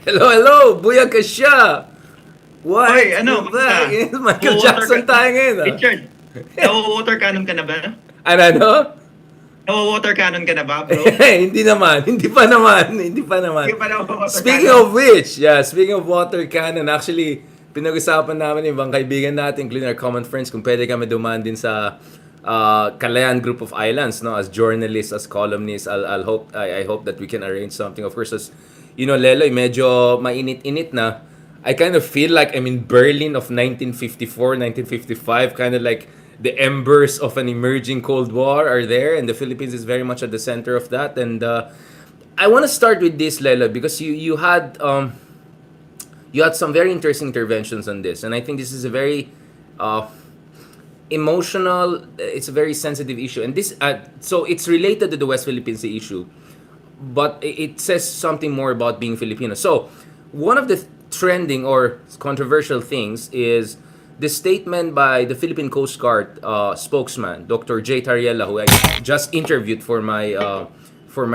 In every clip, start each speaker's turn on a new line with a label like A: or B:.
A: Hello, hello! Buyag ka siya!
B: Hoy,
A: What?
B: ano,
A: We're back!
B: kamusta?
A: Michael
B: Nawo-water ka,
A: Jackson tayo ngayon ah.
B: Richard, nawo-water cannon ka na ba?
A: Ano?
B: Nawo-water cannon ka na ba, bro?
A: Hindi naman. Hindi pa naman. Hindi pa naman.
B: Hindi pa nawo-water
A: Speaking
B: cannon.
A: of which, yeah, speaking of water cannon, actually, pinag-usapan namin yung ibang kaibigan natin, including our common friends, kung pwede kami dumaan din sa Kalayaan Group of Islands, no, as journalists, as columnists. I hope that we can arrange something. Of course, as you know, Leloy, medyo mainit-init na. I kind of feel like I'm in Berlin of 1954, 1955, kind of like the embers of an emerging Cold War are there, and the Philippines is very much at the center of that. And I want to start with this, Lela, because you had some very interesting interventions on this, and I think this is a very uh, emotional. It's a very sensitive issue, and this so it's related to the West Philippine Sea issue, but it says something more about being Filipino. So, one of the trending or controversial things is the statement by the Philippine Coast Guard spokesman, Dr. J. Tariela, who I just interviewed for my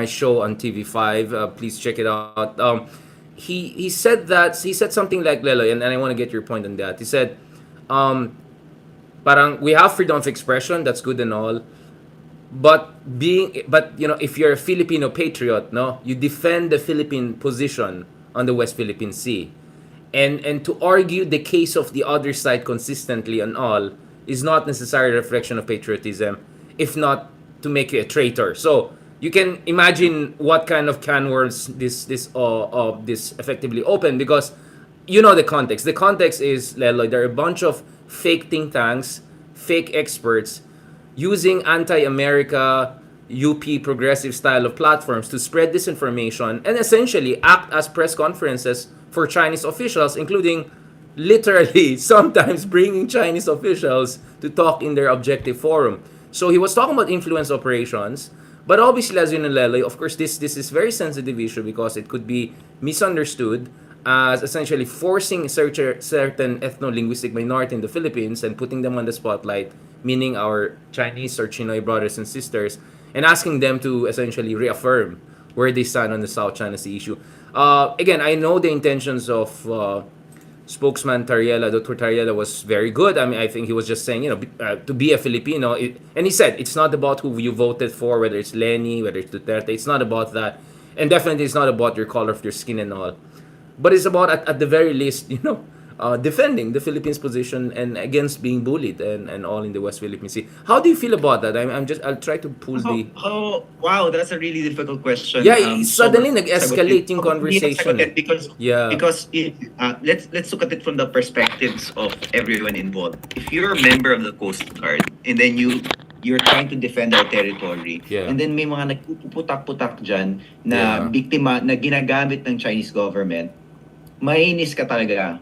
A: show on TV5. Please check it out. He said something like Lelo, and I want to get your point on that. He said, um, "Parang we have freedom of expression. That's good and all, but you know, if you're a Filipino patriot, no, you defend the Philippine position on the West Philippine Sea, and to argue the case of the other side consistently and all is not necessarily a reflection of patriotism, if not to make you a traitor." So you can imagine what kind of can words this effectively open, because you know the context. The context is, Leloy, there are a bunch of fake think tanks, fake experts using anti-America, UP progressive style of platforms to spread disinformation and essentially act as press conferences for Chinese officials, including literally sometimes bringing Chinese officials to talk in their objective forum. So he was talking about influence operations, but obviously, as you know, Lele, of course, this is very sensitive issue because it could be misunderstood as essentially forcing certain ethno-linguistic minority in the Philippines and putting them on the spotlight, meaning our Chinese or Chinoy brothers and sisters, and asking them to essentially reaffirm where they stand on the South China Sea issue. Again, I know the intentions of spokesman Tariela, Dr. Tariela, was very good. I mean, I think he was just saying, you know, to be a Filipino, and he said it's not about who you voted for, whether it's Lenny, whether it's Duterte. It's not about that, and definitely it's not about your color of your skin and all. But it's about at the very least, you know, defending the Philippines' position and against being bullied and all in the West Philippine Sea. How do you feel about that? I'll try to pull the.
B: Wow, that's a really difficult question.
A: Yeah, suddenly
B: Sobrang sagutin.
A: nag-escalate yung
B: Hindi na
A: conversation eh.
B: sagutin because
A: Yeah.
B: let's look at it from the perspectives of everyone involved. If you're a member of the Coast Guard and then you're trying to defend our territory,
A: Yeah.
B: and then may mga nagpuputak-putak dyan na
A: Yeah.
B: biktima na ginagamit ng Chinese government, mainis ka talaga.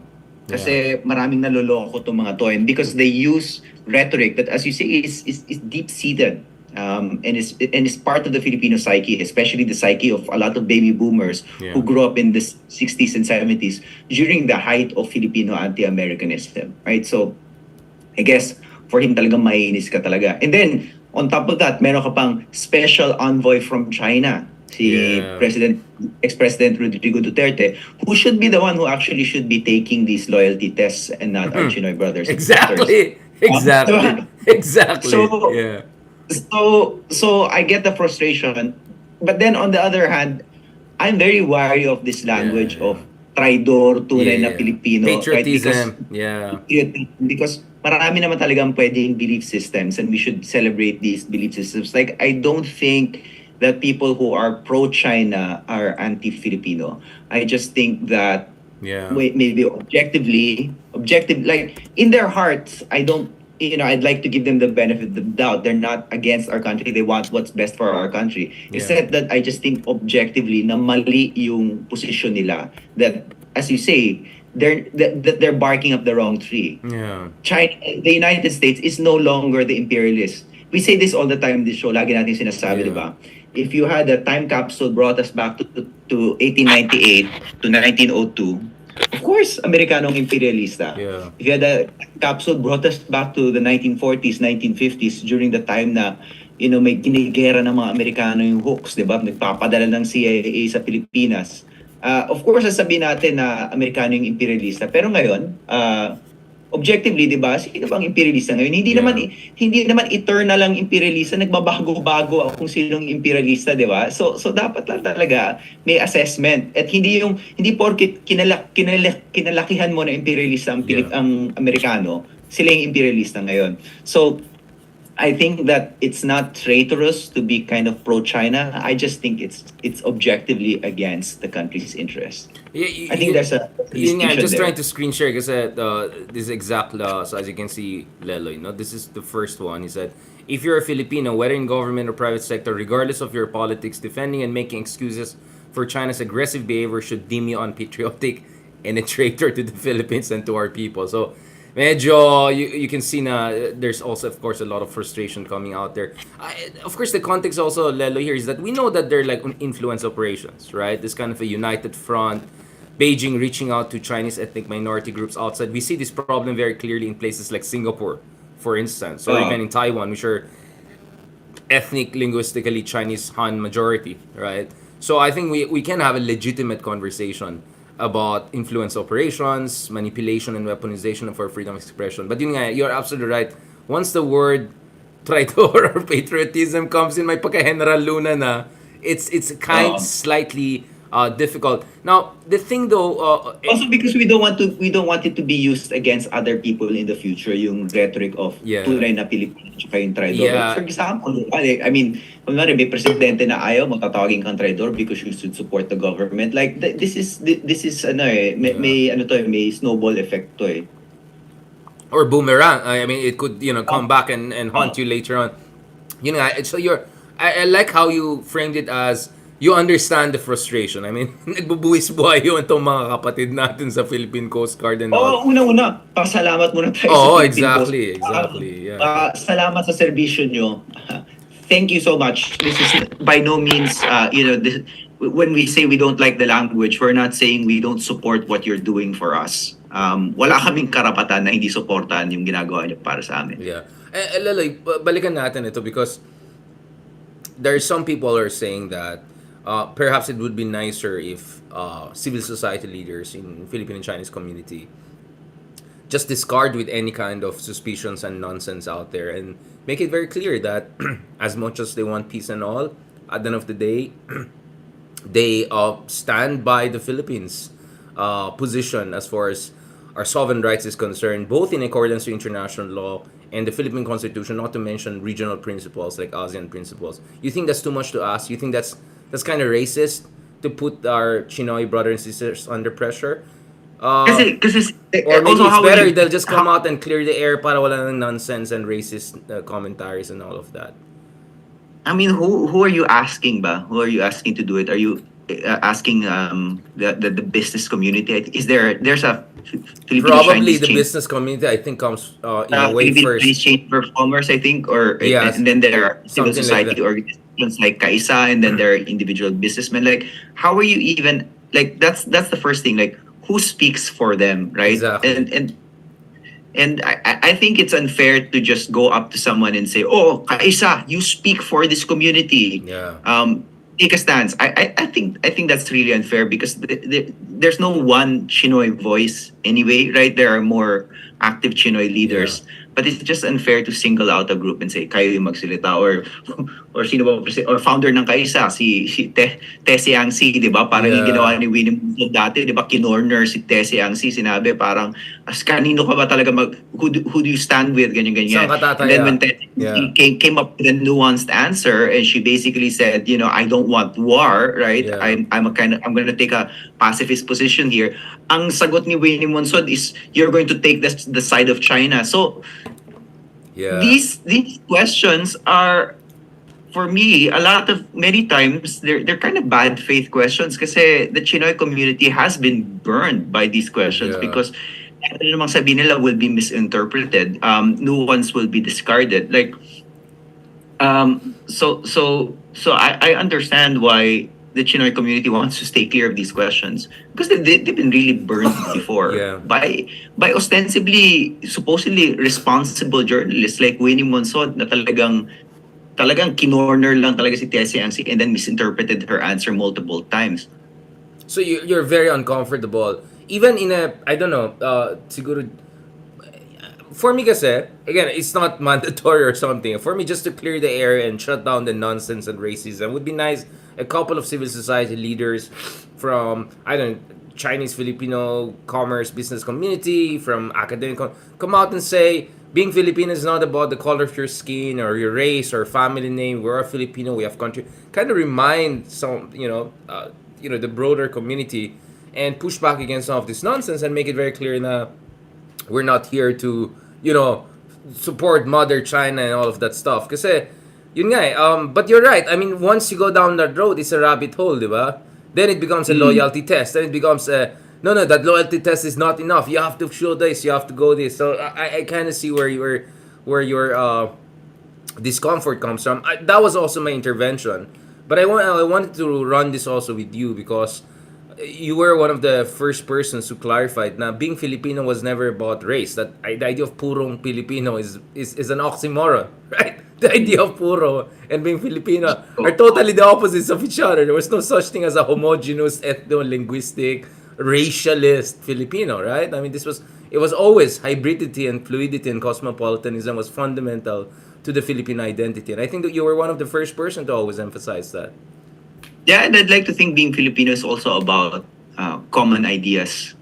B: Kasi maraming naloloko itong mga to, and because they use rhetoric that, as you say, is deep-seated, and is part of the Filipino psyche, especially the psyche of a lot of baby boomers who grew up in the 60s and 70s during the height of Filipino anti-Americanism, right? So, I guess, for him talagang mainis ka talaga. And then, on top of that, meron ka pang special envoy from China, si ex-President Rodrigo Duterte, who should be the one who actually should be taking these loyalty tests and not our Chinoy brothers and sisters.
A: Exactly. Exactly.
B: So,
A: Yeah.
B: so I get the frustration, but then on the other hand, I'm very wary of this language of traidor, tunay na Pilipino,
A: Patriotism.
B: Right? Because marami naman talagang pwedeng belief systems, and we should celebrate these belief systems. Like, I don't think that people who are pro-China are anti-Filipino. I just think that maybe objective, like in their hearts, I'd like to give them the benefit of the doubt. They're not against our country. They want what's best for our country. Except that I just think objectively na mali yung position nila. That, as you say, they're barking up the wrong tree. China, the United States is no longer the imperialist. We say this all the time in this show. Lagi natin sinasabi, di ba? If you had a time capsule brought us back to 1898 to 1902, of course, Amerikanong imperialista. If you had a capsule brought us back to the 1940s, 1950s, during the time na, you know, may ginigera ng mga Amerikano yung hooks, di ba? Nagpapadala ng CIA sa Pilipinas. Of course, sasabihin natin na Amerikano yung imperialista. Pero ngayon, objectively, 'di ba? Sino bang imperialista ngayon?
A: Yeah.
B: Hindi naman eternal lang imperialista, nagbabago-bago kung sinong imperialista, 'di ba? So dapat lang talaga may assessment. At hindi porket kinalakihan mo na imperialista
A: Yeah.
B: ang Amerikano, sila yung imperialista ngayon. So I think that it's not traitorous to be kind of pro-China. I just think it's objectively against the country's interest. I think there's a
A: Yun nga, I'm
B: distinction
A: just trying
B: there.
A: to screen share kasi this exact law, so as you can see, Leloy, no? This is the first one. He said, if you're a Filipino, whether in government or private sector, regardless of your politics, defending and making excuses for China's aggressive behavior should deem you unpatriotic and a traitor to the Philippines and to our people. So, medyo, you can see na there's also, of course, a lot of frustration coming out there. Of course, the context also, Lelo, here is that we know that they're like influence operations, right? This kind of a united front, Beijing reaching out to Chinese ethnic minority groups outside. We see this problem very clearly in places like Singapore, for instance, or even in Taiwan, which are ethnic, linguistically Chinese Han majority, right? So I think we can have a legitimate conversation about influence operations, manipulation, and weaponization of our freedom of expression. But yun nga, you're absolutely right. Once the word traitor or patriotism comes in, may pagka-General Luna na, it's kind slightly difficult. Now, the thing though,
B: Also because we don't want it to be used against other people in the future, yung rhetoric of
A: Yeah.
B: tunay na Pilipino tsaka yung traidor.
A: Yeah.
B: For example, I mean, kunwari may presidente na ayaw matatawagin kang traidor because you should support the government. Like this is ano may ano to may snowball effect to eh.
A: or boomerang. I mean, it could come back and haunt you later on. So I like how you framed it as you understand the frustration. I mean, nagbubuwis buhay yun itong mga kapatid natin sa Philippine Coast Guard and all.
B: Una-una, pasalamat muna tayo
A: Oo,
B: sa Philippine Coast.
A: exactly. Yeah.
B: Salamat sa serbisyo nyo. Thank you so much. This is by no means, when we say we don't like the language, we're not saying we don't support what you're doing for us. Wala kaming karapatan na hindi suportahan yung ginagawa nyo para sa amin.
A: Yeah. Laloy, balikan natin ito because there are some people who are saying that perhaps it would be nicer if civil society leaders in Philippine and Chinese community just discard with any kind of suspicions and nonsense out there and make it very clear that as much as they want peace and all, at the end of the day, they stand by the Philippines' position as far as our sovereign rights is concerned, both in accordance to international law and the Philippine Constitution, not to mention regional principles like ASEAN principles. You think that's too much to ask? You think that's kind of racist to put our Chinoy brothers and sisters under pressure?
B: Kasi
A: Or maybe
B: also
A: it's
B: how
A: better
B: will you,
A: they'll just come out and clear the air para wala ng nonsense and racist commentaries and all of that.
B: I mean, who are you asking ba? Who are you asking to do it? Are you asking the business community? There's a Philippine
A: Probably
B: Chinese
A: the
B: chain,
A: business community, I think, comes in a way
B: Philippine
A: first.
B: Chinese Chamber of Commerce, I think, or
A: Yes,
B: and then there are civil
A: something like
B: society
A: that.
B: organizations like Kaisa, and then there are individual businessmen. Like, how are you even like? That's the first thing. Like, who speaks for them, right?
A: Exactly.
B: And I think it's unfair to just go up to someone and say, "Oh, Kaisa, you speak for this community."
A: Yeah.
B: Take a stance. I think that's really unfair because there's no one Chinoy voice anyway, right? There are more active Chinoy leaders, but it's just unfair to single out a group and say kayo yung magsalita or sino ba or founder ng Kaisa si Tessie Angsi, 'di ba? Parang yung
A: Yeah.
B: ginawa ni Winnie Monson dati, 'di ba? Kinorner si Tessie Angsi, sinabi parang as kanino ka ba talaga who do you stand with ganyan.
A: Saan ka tataya?
B: And then when Tessie
A: Yeah.
B: came up with a nuanced answer and she basically said, I don't want war, right?
A: Yeah.
B: I'm going to take a pacifist position here. Ang sagot ni Winnie Monson is you're going to take the side of China. So
A: Yeah.
B: these questions are, for me, many times they're kind of bad faith questions kasi the Chinoy community has been burned by these questions
A: Yeah.
B: because ano namang sabi nila will be misinterpreted. Nuance will be discarded. Like, so I understand why the Chinoy community wants to stay clear of these questions because they've been really burned before
A: Yeah.
B: by ostensibly, supposedly responsible journalists like Winnie Monson na talagang kinorner lang talaga si Tessie Angsi and then misinterpreted her answer multiple times.
A: So you're very uncomfortable. Even in a, I don't know, siguro, for me kasi, again, it's not mandatory or something. For me, just to clear the air and shut down the nonsense and racism would be nice. A couple of civil society leaders from, I don't know, Chinese Filipino commerce business community, from academic, come out and say, being Filipino is not about the color of your skin or your race or family name. We're a Filipino. We have country. Kind of remind some, the broader community and push back against some of this nonsense and make it very clear na we're not here to, you know, support Mother China and all of that stuff. Kasi, yun nga but you're right. I mean, once you go down that road, it's a rabbit hole, di ba? Then it becomes a loyalty test. Then it becomes no, that loyalty test is not enough. You have to show this. You have to go this. So I kind of see where your discomfort comes from. That was also my intervention. But I wanted to run this also with you because you were one of the first persons who clarified na being Filipino was never about race. That the idea of purong Filipino is an oxymoron, right? The idea of puro and being Filipino are totally the opposites of each other. There was no such thing as a homogeneous, ethno-linguistic, racialist Filipino, right? I mean, it was always hybridity and fluidity and cosmopolitanism was fundamental to the Filipino identity. And I think that you were one of the first person to always emphasize that.
B: Yeah, and I'd like to think being Filipino is also about common ideas.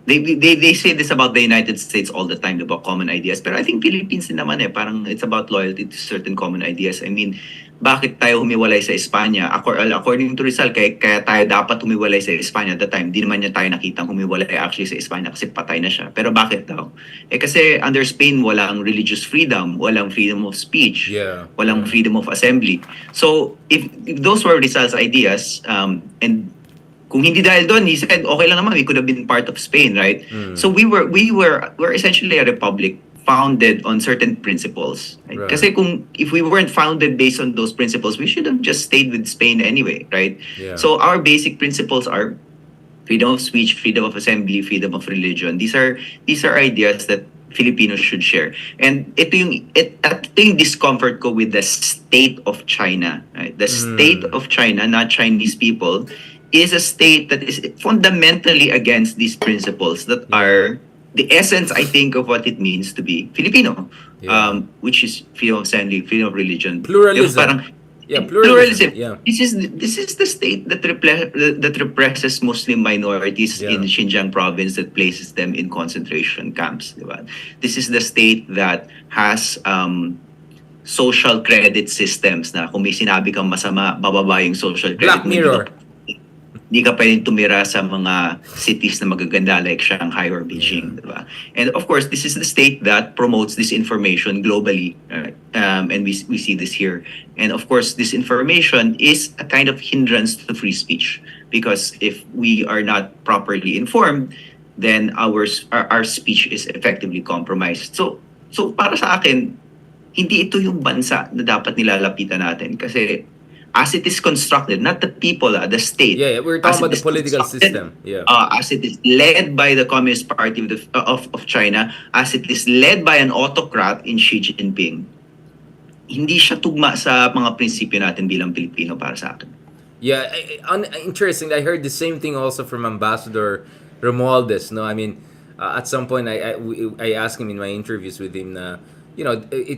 B: They say this about the United States all the time about common ideas. Pero I think Philippines din naman parang it's about loyalty to certain common ideas. I mean, bakit tayo humiwalay sa Espanya? According to Rizal, kaya tayo dapat humiwalay sa Espanya at the time. Di naman niya tayo nakitang humiwalay actually sa Espanya kasi patay na siya. Pero bakit daw? Kasi under Spain, walang religious freedom, walang freedom of speech,
A: Yeah.
B: walang freedom of assembly. So, if those were Rizal's ideas, and kung hindi dahil doon, he said, okay lang naman, we could have been part of Spain, right? So we're essentially a republic founded on certain principles. Right?
A: Right.
B: Kasi if we weren't founded based on those principles, we should have just stayed with Spain anyway, right?
A: Yeah.
B: So our basic principles are freedom of speech, freedom of assembly, freedom of religion. These are ideas that Filipinos should share. And ito yung discomfort ko with the state of China. Right? The state of China, not Chinese people, is a state that is fundamentally against these principles that are the essence, I think, of what it means to be Filipino, which is freedom of assembly, freedom of religion,
A: Pluralism.
B: Parang,
A: Pluralism. Yeah.
B: This is the state that represses Muslim minorities in Xinjiang province, that places them in concentration camps. Diba? This is the state that has social credit systems na kung may sinabi kang masama, bababa yung social credit.
A: Black Mirror.
B: Hindi ka pwedeng tumira sa mga cities na magaganda like Shanghai or Beijing, diba? And of course, this is the state that promotes disinformation globally, and we see this here. And of course, disinformation is a kind of hindrance to free speech because if we are not properly informed, then our speech is effectively compromised. So para sa akin, hindi ito yung bansa na dapat nilalapitan natin kasi as it is constructed, not the people, the state.
A: Yeah, we're talking about the political system. Yeah.
B: As it is led by the Communist Party of China, as it is led by an autocrat in Xi Jinping, hindi siya tugma sa mga prinsipyo natin bilang Pilipino para sa akin.
A: Yeah, interesting. I heard the same thing also from Ambassador Romualdez. No, I mean, at some point I asked him in my interviews with him na,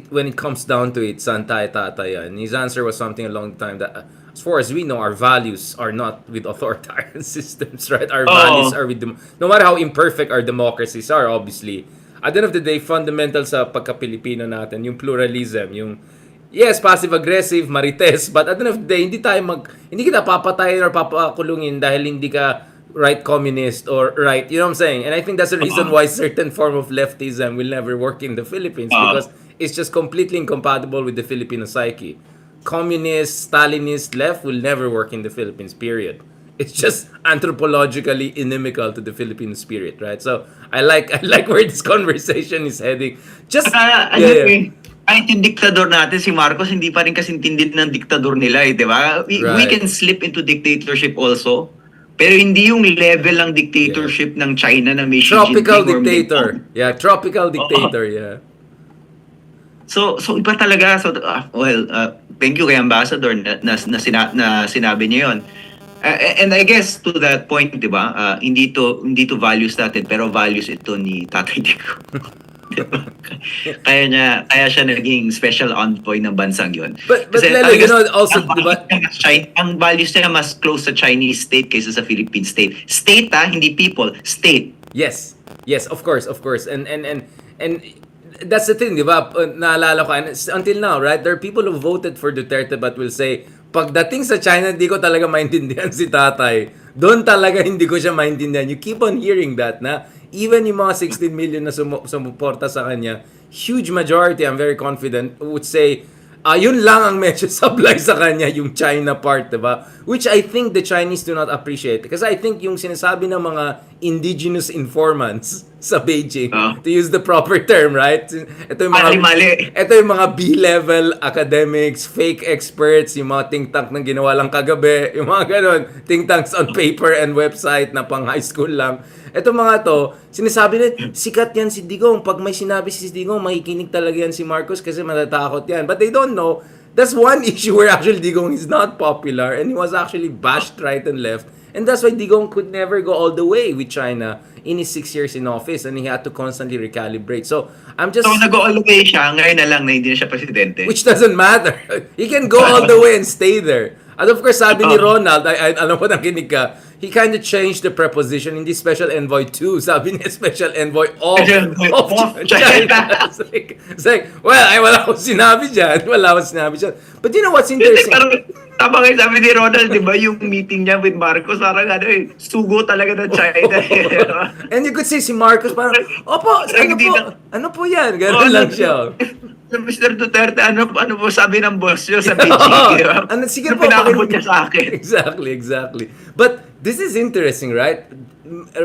A: when it comes down to it, Santay Tatay, and his answer was something along the time that, as far as we know, our values are not with authoritarian systems, right? Our values are with them. No matter how imperfect our democracies are, obviously, at the end of the day, fundamental sa pagka-Pilipino natin, yung pluralism, yung, yes, passive-aggressive, marites, but at the end of the day, hindi kita papatayin or papakulungin dahil hindi ka right communist or right, you know what I'm saying? And I think that's the reason why certain form of leftism will never work in the Philippines because it's just completely incompatible with the Filipino psyche. Communist, Stalinist left will never work in the Philippines, period. It's just anthropologically inimical to the Filipino spirit, right? So I like where this conversation is heading. Just
B: kahit yung diktador natin, si Marcos, hindi pa rin kasintindi ng diktador nila, di ba? We can slip into dictatorship also. Pero hindi yung level ng dictatorship ng China na may Xi Jinping.
A: Tropical dictator. Yeah, tropical dictator, yeah.
B: So iba talaga. So thank you kay Ambassador na sinabi niya 'yon. And I guess to that point, 'di ba? Hindi to values natin pero values ito ni Tatay Digong. 'Di ba? Kaya siya naging special envoy ng bansang 'yon.
A: But
B: Kasi
A: Lelo, you
B: talaga
A: know, also,
B: ang
A: di
B: values
A: ba?
B: niya ang values niya mas close sa Chinese state kaysa sa Philippine state. State hindi people, state.
A: Yes. Yes, of course, of course. And that's the thing, di ba? Naalala ko, and until now, right? There are people who voted for Duterte but will say, pagdating sa China, di ko talaga maintindihan si Tatay. Doon talaga hindi ko siya maintindihan. You keep on hearing that na even yung mga 16 million na sumuporta sa kanya, huge majority, I'm very confident, would say, yun lang ang medyo supply sa kanya, yung China part, diba? Which I think the Chinese do not appreciate. Kasi I think yung sinasabi ng mga indigenous informants sa Beijing,
B: Uh,
A: to use the proper term, right?
B: Mali-mali.
A: Ito yung mga B-level academics, fake experts, yung mga think tank na ginawa lang kagabi, yung mga ganon, think tanks on paper and website na pang high school lang. Ito mga to, sinasabi na, sikat yan si Digong. Pag may sinabi si Digong, makikinig talaga yan si Marcos kasi matatakot yan. But they don't know, that's one issue where actually Digong is not popular and he was actually bashed right and left. And that's why Digong could never go all the way with China in his 6 years in office and he had to constantly recalibrate. So, I'm just...
B: So nag-go all the way siya, ngayon na lang na hindi na siya presidente.
A: Which doesn't matter. He can go all the way and stay there. And of course, sabi ni Ronald, alam ko nakinig ka, he kind of changed the preposition in the special envoy too. Sabi niya special envoy of China. It's like, well, wala akong sinabi dyan. Wala akong sinabi dyan. But you know what's interesting?
B: Pero tama kayo sabi ni Ronald, di ba, yung meeting niya with Marcos, parang sugo talaga ng China.
A: And you could say si Marcos parang, opo, ano po yan? Ganun lang siya.
B: Mr. Duterte, ano po sabi ng boss niyo sa Beijing?
A: Sige po,
B: pinakabot niya sa akin.
A: Exactly. But this is interesting, right?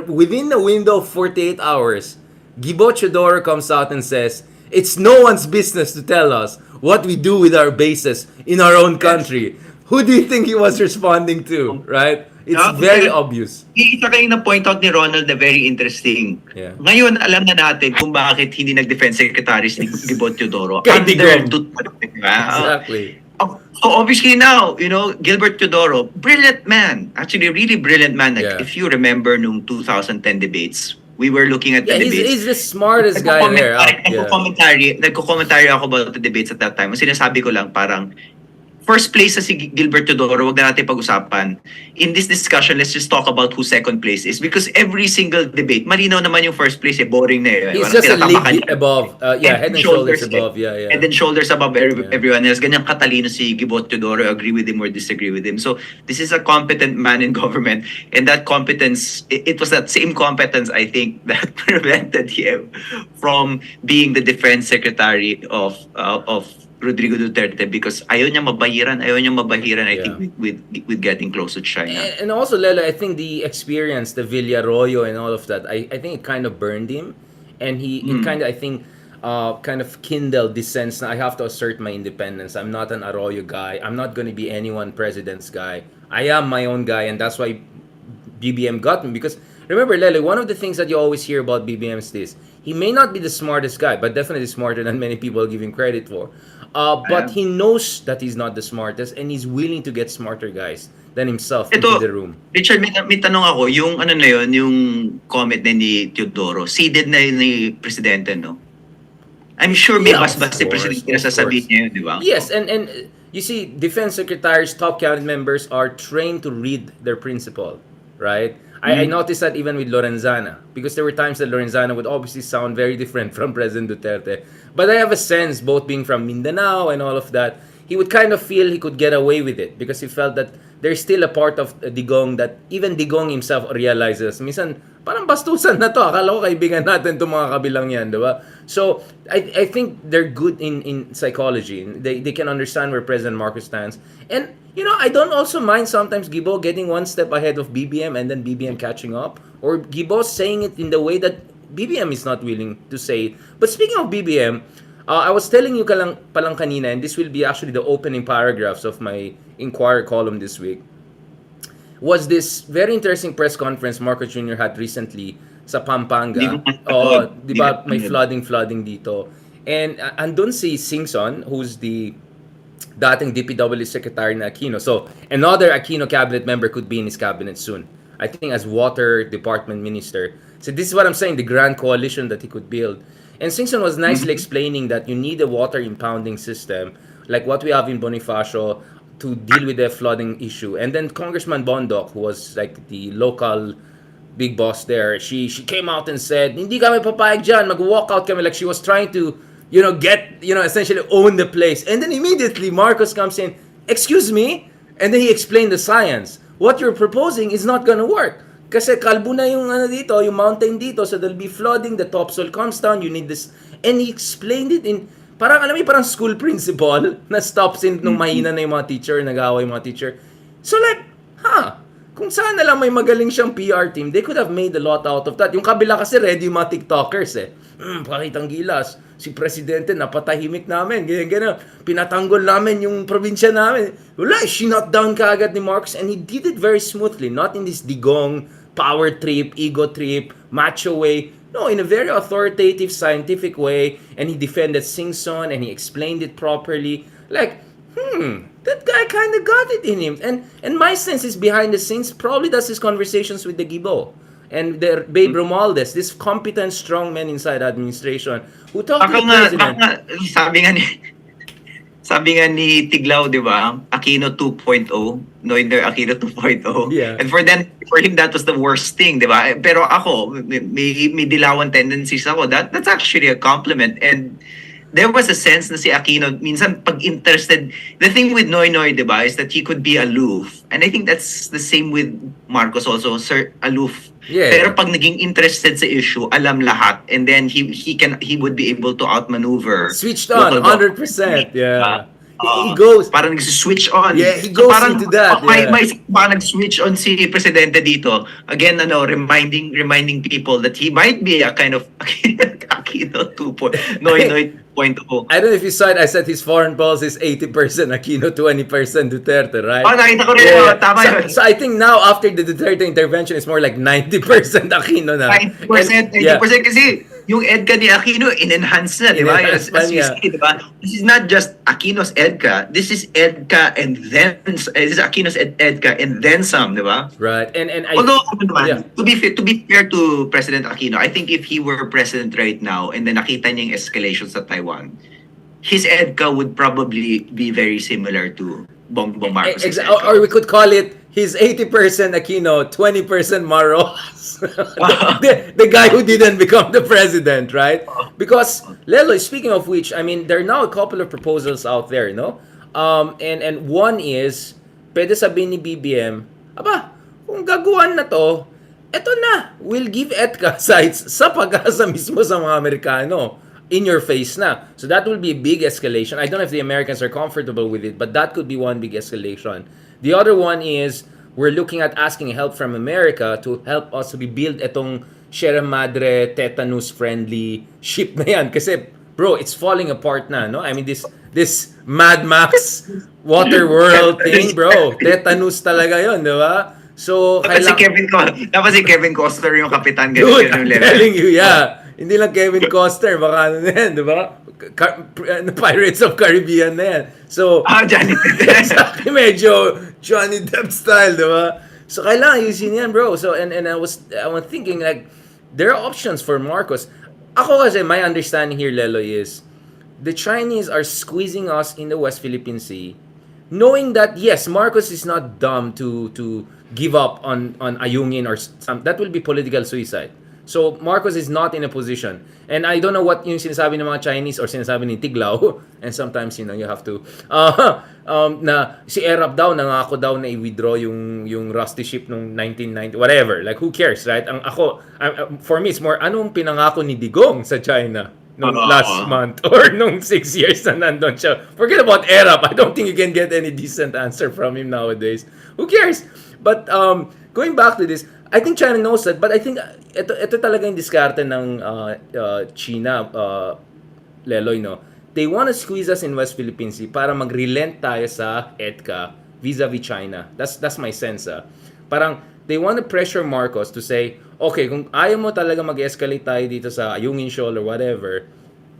A: Within the window of 48 hours, Gibo Chodoro comes out and says, it's no one's business to tell us what we do with our bases in our own country. Who do you think he was responding to, right? It's very obvious.
B: Isa kayo na-point out ni Ronald na very interesting.
A: Yeah.
B: Ngayon, alam na natin kung bakit hindi nag-defense secretary si Gibo Teodoro.
A: Kay Digong.
B: Exactly. So obviously now, Gilbert Teodoro, brilliant man. Actually, really brilliant man. Like, if you remember nung 2010 debates, we were looking at the debates.
A: He's the smartest guy there.
B: Nagko-commentary ako about the debates at that time. Ang sinasabi ko lang parang, first place sa si Gilbert Teodoro, wag na natin pag-usapan. In this discussion, let's just talk about who second place is. Because every single debate, malinaw naman yung first place, boring na.
A: He's just a league above. Head and shoulders above. Yeah.
B: Head and shoulders above everyone else. Ganyan katalino si Gilbert Teodoro, agree with him or disagree with him. So, this is a competent man in government. And that competence, it was that same competence, I think, that prevented him from being the defense secretary of Rodrigo Duterte because ayaw niya mabahiran, I think, with getting close to China.
A: And also, Lelo, I think the experience, the Villarroyo and all of that, I think it kind of burned him. And it kind of, I think, kind of kindled this sense na I have to assert my independence. I'm not an Arroyo guy. I'm not going to be anyone president's guy. I am my own guy, and that's why BBM got me. Because remember, Lele, one of the things that you always hear about BBM is this. He may not be the smartest guy, but definitely smarter than many people give him credit for. But he knows that he's not the smartest and he's willing to get smarter guys than himself into the room.
B: Richard, may tanong ako, yung ano na yun, yung comment na ni Teodoro, seeded na yun ni Presidente, no? I'm sure may bas-bas si Presidente na sasabihin niya yun, di ba?
A: Yes, and you see, defense secretaries, top cabinet members are trained to read their principal, right? I noticed that even with Lorenzana, because there were times that Lorenzana would obviously sound very different from President Duterte. But I have a sense, both being from Mindanao and all of that, he would kind of feel he could get away with it because he felt that there's still a part of Digong that even Digong himself realizes. Minsan, parang bastusan na to. Akala ko kaibigan natin itong mga kabilang yan, di ba? So, I think they're good in psychology. They can understand where President Marcos stands. And, I don't also mind sometimes Gibo getting one step ahead of BBM and then BBM catching up. Or Gibo saying it in the way that BBM is not willing to say it. But speaking of BBM, I was telling you palang kanina, and this will be actually the opening paragraphs of my Inquirer column this week, was this very interesting press conference Marcos Jr. had recently sa Pampanga. Di ba may flooding dito. And andun si Singson, who's the dating DPW Secretary na Aquino. So, another Aquino cabinet member could be in his cabinet soon. I think as Water Department Minister. So, this is what I'm saying, the grand coalition that he could build. And Singson was nicely explaining that you need a water impounding system, like what we have in Bonifacio, to deal with the flooding issue. And then Congressman Bondoc, who was like the local big boss there, she came out and said, hindi kami papayag dyan, mag-walk out kami. Like she was trying to, essentially own the place. And then immediately Marcos comes in, excuse me? And then he explained the science. What you're proposing is not gonna work. Kasi kalbo na yung dito, yung mountain dito, so there'll be flooding, the topsoil comes down, you need this. And he explained it in, parang alam mo, parang school principal na stops in nung mahina na yung mga teacher, nag-aaway yung mga teacher. So like, kung sana lang may magaling siyang PR team, they could have made a lot out of that. Yung kabila kasi ready yung mga TikTokers pakitang gilas. Si Presidente, napatahimik namin. Ganyan. Pinatanggol namin yung probinsya namin. Wala, sinot down kaagad ni Marcos and he did it very smoothly. Not in this digong, power trip, ego trip, macho way. No, in a very authoritative, scientific way. And he defended Singson and he explained it properly. Like, that guy kind of got it in him. And my sense is behind the scenes, probably does his conversations with the Gibo and the Babe Romualdez, this competent strong men inside administration who talk to the president.
B: Sabi nga ni Tiglao, di ba? Aquino 2.0. Noinder Aquino 2.0.
A: Yeah.
B: And for him, that was the worst thing, di ba? Pero ako, may dilawan tendencies ako. That's actually a compliment. And there was a sense na si Aquino, minsan pag interested, the thing with Noy Noy, di ba, is that he could be aloof. And I think that's the same with Marcos also, sir, aloof.
A: Yeah.
B: Pero pag naging interested sa issue, alam lahat. And then he would be able to outmaneuver.
A: Switched on,
B: local
A: 100%. Yeah. He goes.
B: Parang nag-switch on.
A: Yeah, he goes
B: parang,
A: into that.
B: May
A: Yeah.
B: parang nag-switch on si Presidente dito. Again, reminding people that he might be a kind of Aquino 2.0. Noy 2.0.
A: I don't know if you saw it. I said his foreign policy is 80% Aquino, 20% Duterte, right?
B: Oh, nakita ko rin. Tama yun.
A: So I think now after the Duterte intervention, it's more like 90% Aquino na.
B: 90%, 80% kasi yung EDCA ni Aquino in-enhance na, di ba? As you see, di ba? This is not just Aquino's EDCA. This is EDCA and then this is Aquino's EDCA and then some, di ba?
A: Right. And
B: Although, to be fair to President Aquino, I think if he were president right now and then nakita niya yung escalation sa Taiwan, his EDCA would probably be very similar to Bongbong Marcos.
A: Or we could call it his 80% Aquino, 20% Maros. the guy who didn't become the president, right? Because, Lelo, speaking of which, I mean, there are now a couple of proposals out there, no? And one is, pwede sabihin ni BBM, aba, kung gagawan na to, eto na, we'll give EDCA sites sa pag-asa mismo sa mga Amerikano. In your face na. So that will be a big escalation. I don't know if the Americans are comfortable with it, but that could be one big escalation. The other one is, we're looking at asking help from America to help us rebuild itong Sierra Madre tetanus-friendly ship na yan. Kasi, bro, it's falling apart na, no? I mean, this Mad Max water world thing, bro. Tetanus talaga yon, di ba? So,
B: dapat si Kevin Costner yung kapitan.
A: Dude, I'm telling you, yeah. Hindi lang Kevin Costner, baka ano na yan, di ba? Pirates of Caribbean na yan. So,
B: Johnny Depp.
A: medyo Johnny Depp style, di ba? So, kailangan yusin yan, bro. So, and I was thinking, like, there are options for Marcos. Ako kasi, my understanding here, Lelo, is the Chinese are squeezing us in the West Philippine Sea, knowing that, yes, Marcos is not dumb to give up on Ayungin or some, that will be political suicide. So, Marcos is not in a position. And I don't know what yung sinasabi ng mga Chinese or sinasabi ni Tiglao. And sometimes, you have to... na si Erap daw, nangako daw na i-withdraw yung rusty ship nung 1990. Whatever. Like, who cares, right? For me, it's more, anong pinangako ni Digong sa China nung last month or nung 6 years na nandun siya? Forget about Erap. I don't think you can get any decent answer from him nowadays. Who cares? But going back to this, I think China knows that, but I think ito talaga yung diskarte ng China, Leloy, no? They want to squeeze us in West Philippine Sea para mag-relent tayo sa EDCA vis-a-vis China. That's my sense. Parang they want to pressure Marcos to say, okay, kung ayaw mo talaga mag-escalate tayo dito sa Ayungin Shoal or whatever,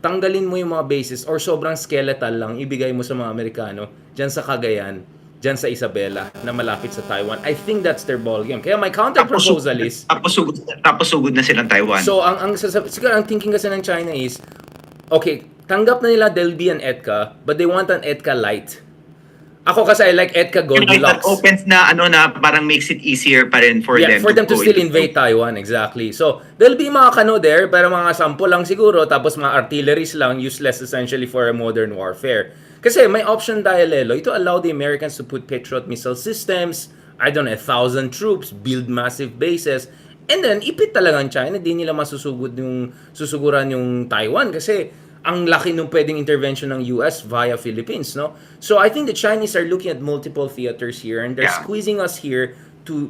A: tanggalin mo yung mga bases or sobrang skeletal lang, ibigay mo sa mga Amerikano dyan sa Cagayan, dyan sa Isabela, na malapit sa Taiwan. I think that's their ballgame. Kaya my counter
B: Tapos,
A: proposal is,
B: sugod na silang Taiwan.
A: so siguro ang thinking kasi ng China is, okay, tanggap na nila there'll be an EDCA, but they want an EDCA light. Ako kasi I like EDCA
B: That
A: Goldilocks.
B: opens na parang makes it easier pa rin for them
A: for them to
B: go
A: still
B: into-
A: invade Taiwan, exactly. So, there'll be mga kano there, pero mga sample lang siguro, tapos mga artilleries lang, useless essentially for a modern warfare. Kasi may option tayo, Lelo, to allow the Americans to put Patriot missile systems, I don't know, 1,000 troops, build massive bases, and then ipit talaga ang China, di nila susuguran yung Taiwan kasi ang laki nung pwedeng intervention ng US via Philippines, no? So I think the Chinese are looking at multiple theaters here and they're squeezing us here to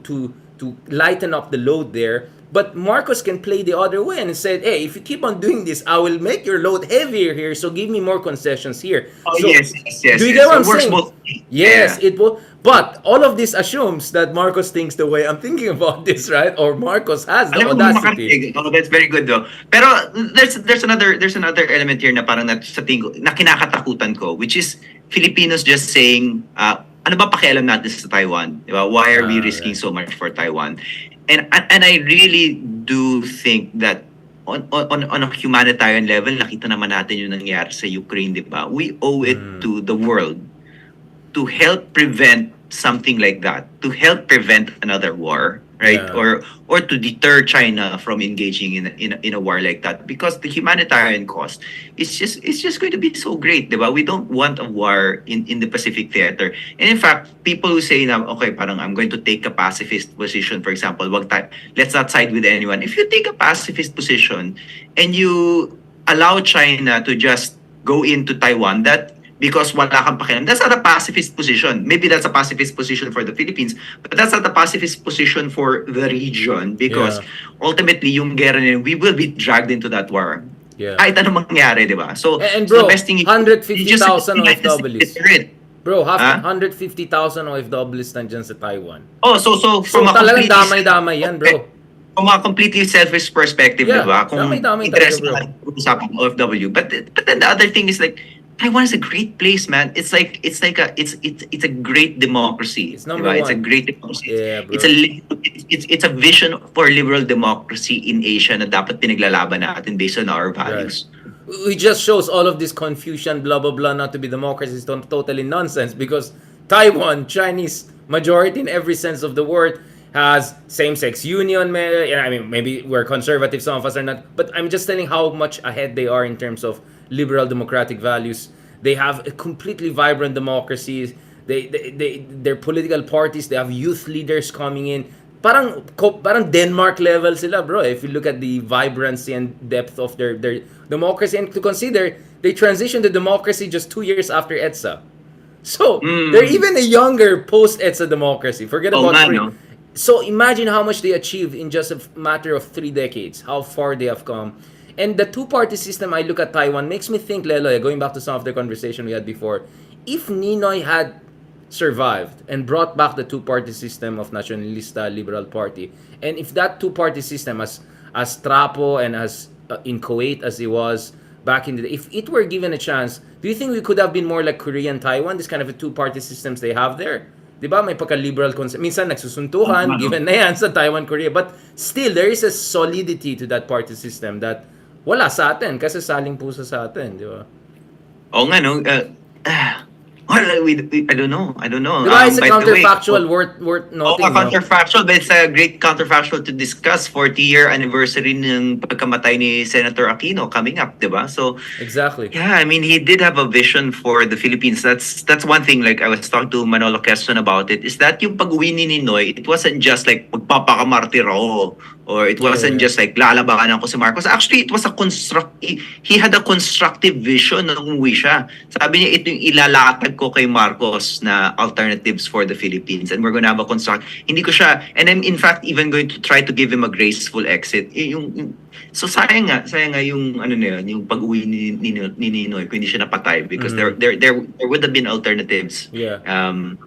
A: lighten up the load there. But Marcos can play the other way and said, hey, if you keep on doing this, I will make your load heavier here, so give me more concessions here.
B: Oh,
A: so,
B: yes.
A: Do you get what I'm
B: So it works
A: saying?
B: both.
A: Yes,
B: Yeah.
A: it will. But all of this assumes that Marcos thinks the way I'm thinking about this, right? Or Marcos has the
B: Alam mo,
A: audacity.
B: makakatinig. Oh, that's very good though. Pero there's another element here na parang sa tingin ko, na kinakatakutan ko, which is Filipinos just saying, ano ba pakialam natin sa Taiwan? Diba? Why are we risking so much for Taiwan? And I really do think that on a humanitarian level, nakita naman natin yung nangyari sa Ukraine, di ba? We owe it to the world to help prevent something like that, to help prevent another war, right?
A: Yeah.
B: Or to deter China from engaging in a war like that, because the humanitarian cost is just going to be so great, diba? We don't want a war in the Pacific theater. And in fact, people who say na okay, parang I'm going to take a pacifist position, for example, let's not side with anyone. If you take a pacifist position and you allow China to just go into Taiwan, that because wala kang pakialam. That's not a pacifist position. Maybe that's a pacifist position for the Philippines, but that's not a pacifist position for the region, because ultimately, yung gera nila, we will be dragged into that war.
A: Yeah.
B: Kahit anong mangyari, di ba? So,
A: And
B: so
A: bro,
B: the best thing
A: 150,000 OFWs.
B: deterrent.
A: Bro, 150,000 OFWs nandyan sa Taiwan.
B: Oh, so
A: So
B: from a
A: talagang
B: completely
A: damay-damay yan, bro.
B: from a completely selfish perspective,
A: Yeah,
B: di ba? Kung
A: damay-damay
B: interest
A: talaga,
B: na usapang OFW. But then the other thing is like, Taiwan is a great place, man. It's a great democracy.
A: It's number
B: It's a
A: one.
B: great democracy.
A: Yeah, bro.
B: It's a vision for liberal democracy in Asia na dapat pinaglalaban natin based on our values.
A: It just shows all of this confusion, blah, blah, blah, not to be democracy is totally nonsense, because Taiwan, Chinese majority in every sense of the word, has same-sex union. I mean, maybe we're conservative, some of us are not, but I'm just telling how much ahead they are in terms of liberal democratic values. They have a completely vibrant democracy. Their political parties, they have youth leaders coming in. Parang Denmark level sila, bro. If you look at the vibrancy and depth of their democracy, and to consider they transitioned to democracy just 2 years after EDSA. So, they're even a younger post-EDSA democracy. Forget about
B: no?
A: So, imagine how much they achieved in just a matter of 3 decades. How far they have come. And the two-party system, I look at Taiwan, makes me think, Lelo, going back to some of the conversation we had before, if Ninoy had survived and brought back the two-party system of Nacionalista Liberal Party, and if that two-party system, as trapo and as in Kuwait as it was back in the day, if it were given a chance, do you think we could have been more like Korea and Taiwan, this kind of a two-party systems they have there? Diba? May pagka-liberal concept. Minsan nagsusuntukan, given na yan sa Taiwan, Korea. But still, there is a solidity to that party system that wala sa atin kasi saling puso sa atin, di ba?
B: Oo nga, no? I don't know.
A: Diba, it's a counterfactual worth noting.
B: Counterfactual, but it's a great counterfactual to discuss. 40-year anniversary ng pagkamatay ni Senator Aquino coming up, diba? So,
A: exactly.
B: Yeah, I mean, he did have a vision for the Philippines. That's one thing, like I was talking to Manolo Quezon about it, is that yung pag-uwi ni Ninoy, it wasn't just like magpapakamartir ako, or it wasn't just like lalabanan ko si Marcos. Actually, it was he had a constructive vision nung umuwi siya. Sabi niya, ito yung ilalatag ko kay Marcos na alternatives for the Philippines, and we're gonna have a hindi ko siya, and I'm in fact even going to try to give him a graceful exit. So sayang nga yung ano na yun, yung pag-uwi ni Ninoy kung hindi siya napatay, because there would have been alternatives.
A: Yeah.
B: And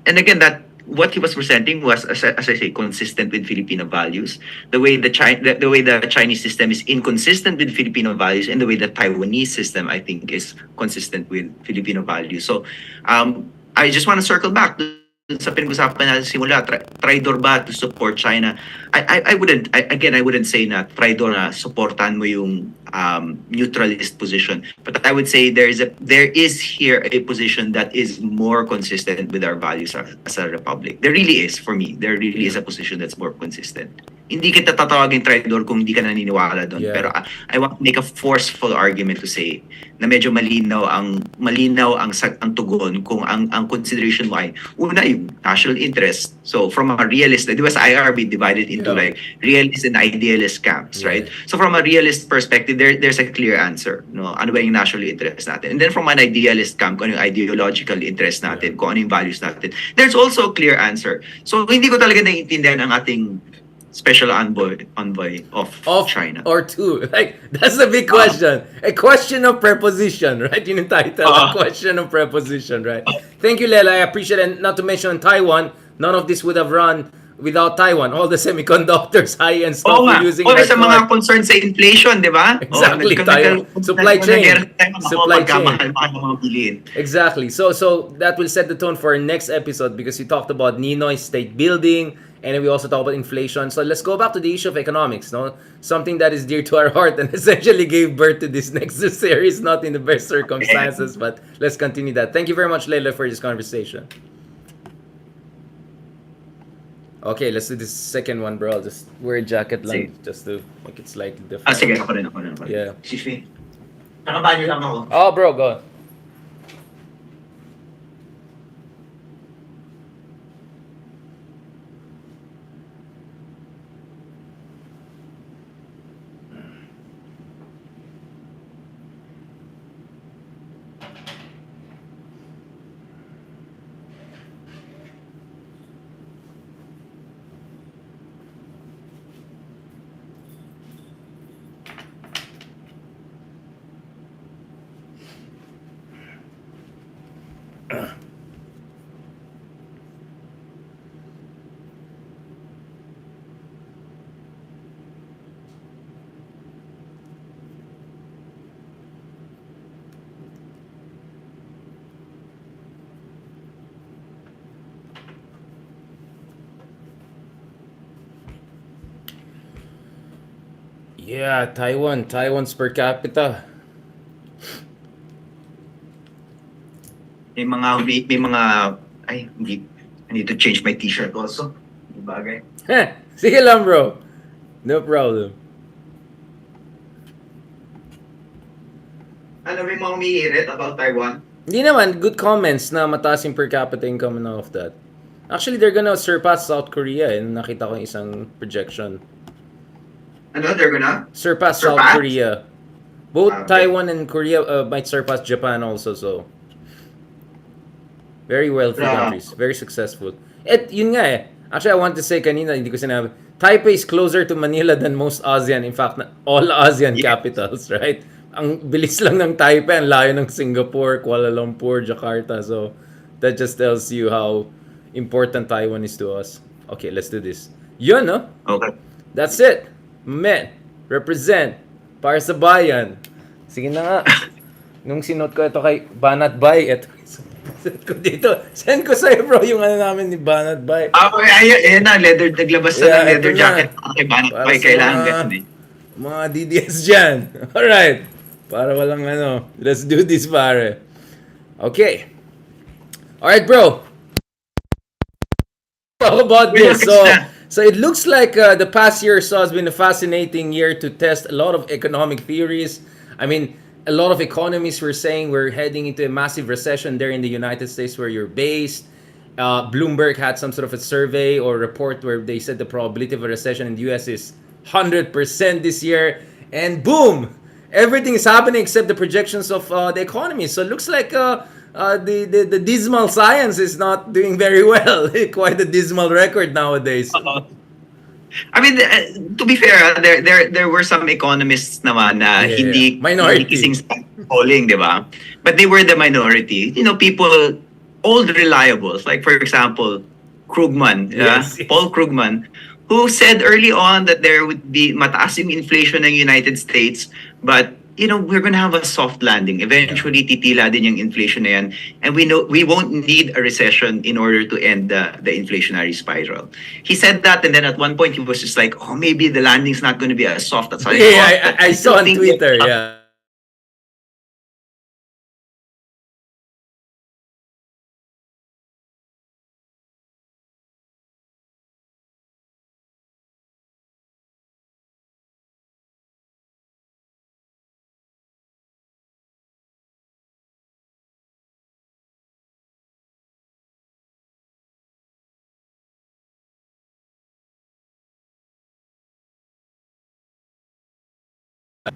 B: again, that what he was presenting was, as I say, consistent with Filipino values. The way the way the Chinese system is inconsistent with Filipino values, and the way the Taiwanese system, I think, is consistent with Filipino values. So, I just want to circle back dun sa pinag-usapan natin simula, traidor ba to support China? I wouldn't, again, I wouldn't say na traidor na supportan mo yung neutralist position. But I would say there is here a position that is more consistent with our values as a republic. There really is, for me. There really is a position that's more consistent. Hindi kita tatawagin traidor kung hindi ka naniniwala doon.
A: Yeah.
B: Pero I want to make a forceful argument to say na medyo malinaw ang tugon kung ang consideration mo ay una yung national interest. So from a realist, di ba sa IRB divided into like realist and idealist camps, right? So from a realist perspective, there's a clear answer, no? Ano ba yung national interest natin? And then from an idealist camp, kung ano yung ideological interest natin, kung ano yung values natin, there's also a clear answer. So hindi ko talaga naiintindihan ang ating special envoy of China.
A: Or two. Like, that's the big question. A question of preposition, right? Yun yung title. A question of preposition, right? Thank you, Lela. I appreciate it. And not to mention Taiwan, none of this would have run without Taiwan. All the semiconductors, high-end stuff we're using.
B: Sa mga concerns sa inflation, di ba?
A: Exactly. Supply chain. Supply chain. Exactly. So that will set the tone for our next episode because we talked about Ninoy state building, and then we also talk about inflation. So let's go back to the issue of economics, no? Something that is dear to our heart and essentially gave birth to this next series, not in the best circumstances, but let's continue that. Thank you very much, Leila, for this conversation. Okay, let's do this second one, bro. I'll just wear a jacket lang just to make it slightly different.
B: Sige, ako rin.
A: Yeah.
B: Excuse me. Nakabanyo lang ako.
A: Oh, bro, go. Yeah, Taiwan's per capita.
B: May mga ay hindi, I need to change my t-shirt also. Yung bagay.
A: Sige lang, bro. No problem.
B: Ano ba yung mga umiirit about Taiwan?
A: Hindi naman, good comments na mataas yung per capita income and all of that. Actually, they're gonna surpass South Korea. Nakita ko yung isang projection.
B: Ano, they're gonna?
A: Surpass South Korea. Both Taiwan and Korea might surpass Japan also, so. Very wealthy countries. Very successful. At yun nga eh. Actually, I want to say kanina, hindi ko sinabi. Taipei is closer to Manila than most ASEAN. In fact, all ASEAN capitals, right? Ang bilis lang ng Taipei, ang layo ng Singapore, Kuala Lumpur, Jakarta. So, that just tells you how important Taiwan is to us. Okay, let's do this. Yun, no?
B: Okay.
A: That's it. Men, represent, para sa bayan. Sige na nga. Nung sinot ko ito kay Banat Bay, ito, send ko dito. Send ko sa'yo, bro, yung ano namin ni Banat Bay.
B: Ayan na, naglabas na ng leather jacket. Okay, Banat Bay, kailangan ganun eh.
A: Mga DDS dyan. Alright. Para walang ano. Let's do this, pare. Okay. Alright, bro. Talk about this. So it looks like the past year or so has been a fascinating year to test a lot of economic theories. I mean, a lot of economists were saying we're heading into a massive recession there in the United States where you're based. Bloomberg had some sort of a survey or report where they said the probability of a recession in the US is 100% this year. And boom! Everything is happening except the projections of the economy. So it looks like the dismal science is not doing very well. Quite a dismal record nowadays.
B: I mean, to be fair, there were some economists naman na hindi kasing polling, di ba? But they were the minority. You know, people, old reliables. Like, for example, Krugman,
A: Yes, yes.
B: Paul Krugman, who said early on that there would be mataas yung inflation ng United States, but we're gonna have a soft landing.
A: Yeah.
B: Eventually, titila din yung inflation na yan, and we know we won't need a recession in order to end the inflationary spiral. He said that, and then at one point he was just like, "Oh, maybe the landing's not going to be as soft as I
A: Yeah,
B: thought," but
A: I
B: I
A: saw
B: still
A: on
B: think
A: Twitter. Yeah.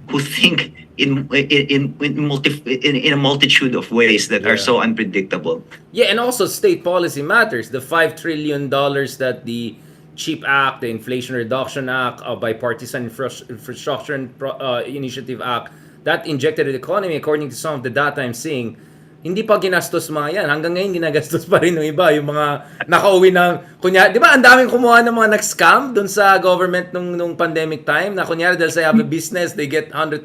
B: who think in a multitude of ways that are
A: Yeah.
B: so unpredictable.
A: Yeah, and also state policy matters. The $5 trillion that the CHIP Act, the Inflation Reduction Act, Bipartisan Infrastructure Initiative Act, that injected the economy, according to some of the data I'm seeing, hindi pa ginastos mga yan. Hanggang ngayon, ginagastos pa rin ng iba. Yung mga nakauwi ng, kunyari, di ba, ang daming kumuha ng mga nag-scam dun sa government nung pandemic time, na kunyari, dahil sa have a business, they get $100,000,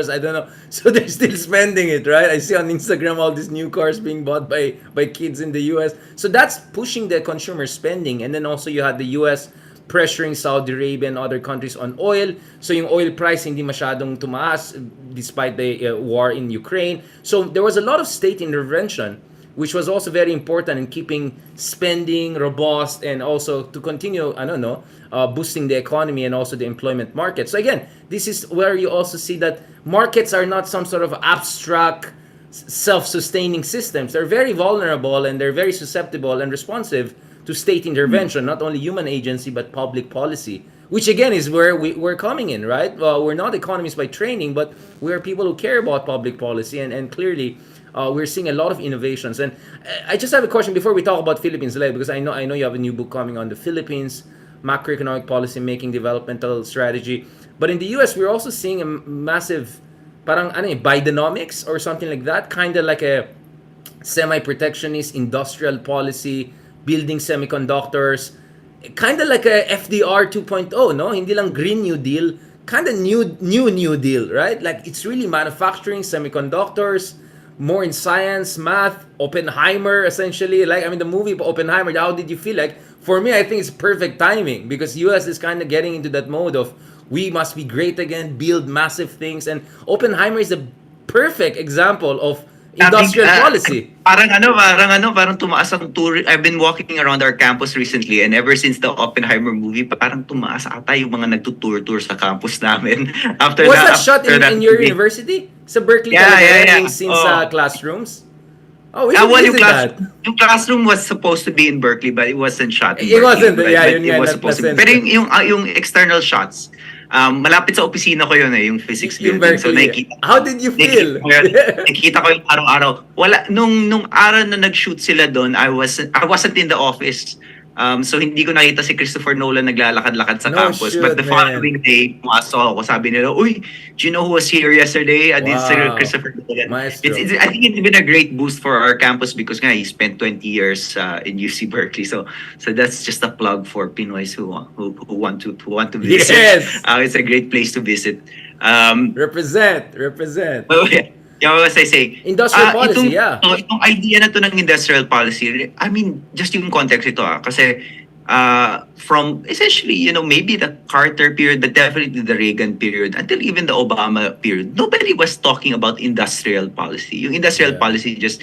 A: I don't know. So they're still spending it, right? I see on Instagram all these new cars being bought by kids in the US. So that's pushing the consumer spending. And then also you had the US pressuring Saudi Arabia and other countries on oil. So yung oil price hindi masyadong tumaas despite the war in Ukraine. So there was a lot of state intervention, which was also very important in keeping spending robust and also to continue, I don't know, boosting the economy and also the employment market. So again, this is where you also see that markets are not some sort of abstract self-sustaining systems. They're very vulnerable and they're very susceptible and responsive to state intervention, not only human agency but public policy. Which again is where we're coming in, right? Well, we're not economists by training, but we're people who care about public policy, and clearly we're seeing a lot of innovations. And I just have a question before we talk about Philippines, Led, because I know you have a new book coming on the Philippines, macroeconomic policy making, developmental strategy. But in the US, we're also seeing a massive, parang ano Bidenomics or something like that, kind of like a semi-protectionist industrial policy, building semiconductors, kind of like a FDR 2.0, no? Hindi lang Green New Deal, kind of new deal, right? Like it's really manufacturing semiconductors, more in science, math, Oppenheimer essentially. Like I mean the movie Oppenheimer, how did you feel like? For me, I think it's perfect timing because US is kind of getting into that mode of we must be great again, build massive things, and Oppenheimer is a perfect example of
B: Sabi,
A: industrial policy.
B: parang tumaas ang tour. I've been walking around our campus recently, and ever since the Oppenheimer movie, parang tumaas ata yung mga nagtutour-tour sa campus namin.
A: Was that shot
B: After that
A: in your
B: movie.
A: university? Sa Berkeley
B: Yeah,
A: talaga
B: yeah,
A: yan,
B: yeah.
A: yung scenes
B: Oh.
A: sa classrooms? Oh, we
B: Ah,
A: should
B: well,
A: visit that.
B: yung classroom was supposed to be in Berkeley, but it wasn't shot in
A: It
B: Berkeley.
A: wasn't, yeah,
B: But
A: yun
B: it
A: nga,
B: was supposed to be.
A: na-sense
B: Pero
A: ko.
B: yung external shots, malapit sa opisina ko yun yung physics
A: Yung
B: building. So
A: Berkeley. How did you feel?
B: nakikita ko yung araw-araw. Wala, nung araw na nag-shoot sila doon, I wasn't in the office. So hindi ko nakita si Christopher Nolan naglalakad-lakad sa
A: No
B: campus.
A: shoot,
B: But the
A: man.
B: following day, pumasok ako, sabi nila, "Uy, do you know who was here yesterday?" This is
A: Wow.
B: Christopher Nolan.
A: Maestro.
B: I think it's been a great boost for our campus because nga, he spent 20 years in UC Berkeley. So that's just a plug for Pinoys who want to visit.
A: Yes.
B: It's a great place to visit.
A: Represent.
B: Well, yeah, what was I saying?
A: Industrial policy, yeah.
B: Itong idea na to ng industrial policy, I mean, just yung context ito kasi from essentially, maybe the Carter period, but definitely the Reagan period, until even the Obama period, nobody was talking about industrial policy. Yung industrial
A: Yeah.
B: policy, just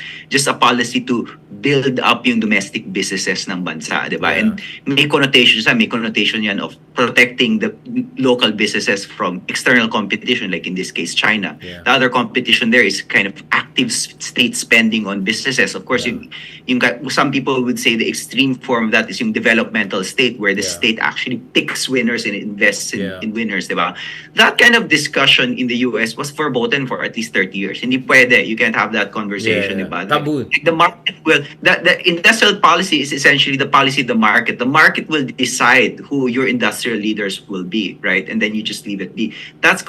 B: a policy to build up yung domestic businesses ng bansa, di ba?
A: Yeah.
B: And may connotation yan of protecting the local businesses from external competition, like in this case, China.
A: Yeah.
B: The other competition there is kind of active state spending on businesses. Of course,
A: Yeah.
B: some people would say the extreme form of that is yung developmental state, where the
A: Yeah.
B: state actually picks winners and invests
A: Yeah.
B: in winners, di ba? That kind of discussion in the US was verboten for at least 30 years. Hindi pwede. You can't have that conversation,
A: Yeah.
B: di ba?
A: Taboo.
B: Like the market will, the industrial policy is essentially the policy of the market. The market will decide who your industrial leaders will be, right? And then you just leave it be. That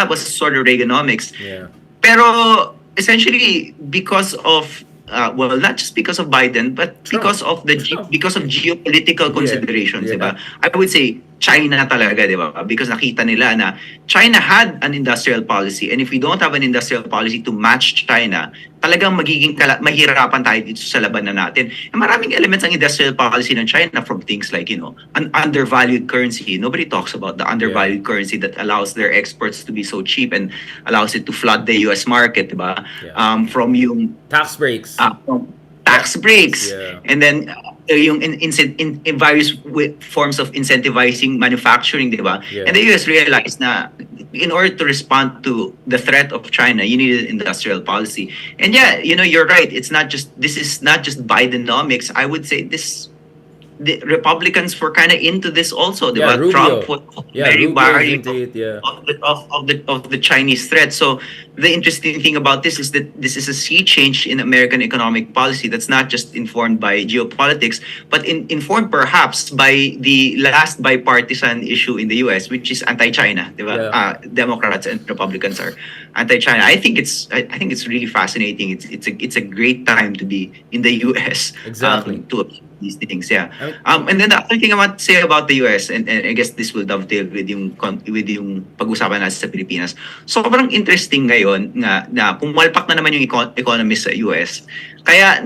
B: was sort of Reaganomics.
A: Yeah.
B: Pero essentially, because of well, not just because of Biden, but
A: Trump. Trump.
B: because of geopolitical
A: Yeah.
B: considerations, di
A: Yeah.
B: ba? I would say China talaga, di ba? Because nakita nila na China had an industrial policy, and if we don't have an industrial policy to match China, talagang mahirapan tayo dito sa labanan natin. And maraming elements ang industrial policy ng China, from things like, an undervalued currency. Nobody talks about the
A: Yeah.
B: undervalued currency that allows their exports to be so cheap and allows it to flood the US market, di ba?
A: Yeah.
B: From yung
A: Tax breaks.
B: from tax breaks,
A: Yeah.
B: and then yung in various forms of incentivizing manufacturing, di ba?
A: Yeah.
B: And the US realized na in order to respond to the threat of China, you needed industrial policy. And yeah, you're right. This is not just Bidenomics. I would say the Republicans were kind of into this also, di
A: Yeah,
B: ba?
A: Rubio.
B: Trump was
A: Yeah,
B: very
A: Rubio
B: wary
A: is into it, yeah.
B: of the Chinese threat. So the interesting thing about this is that this is a sea change in American economic policy that's not just informed by geopolitics, but informed perhaps by the last bipartisan issue in the US, which is anti-China. Di ba?
A: Yeah.
B: Democrats and Republicans are anti-China. I think it's really fascinating. It's a great time to be in the US.
A: Exactly.
B: To these things, yeah.
A: I
B: And then the other thing I want to say about the US, and I guess this will dovetail with yung pag-usapan natin sa Pilipinas. Sobrang interesting ngayon na pumalpak na naman yung economist sa US. Kaya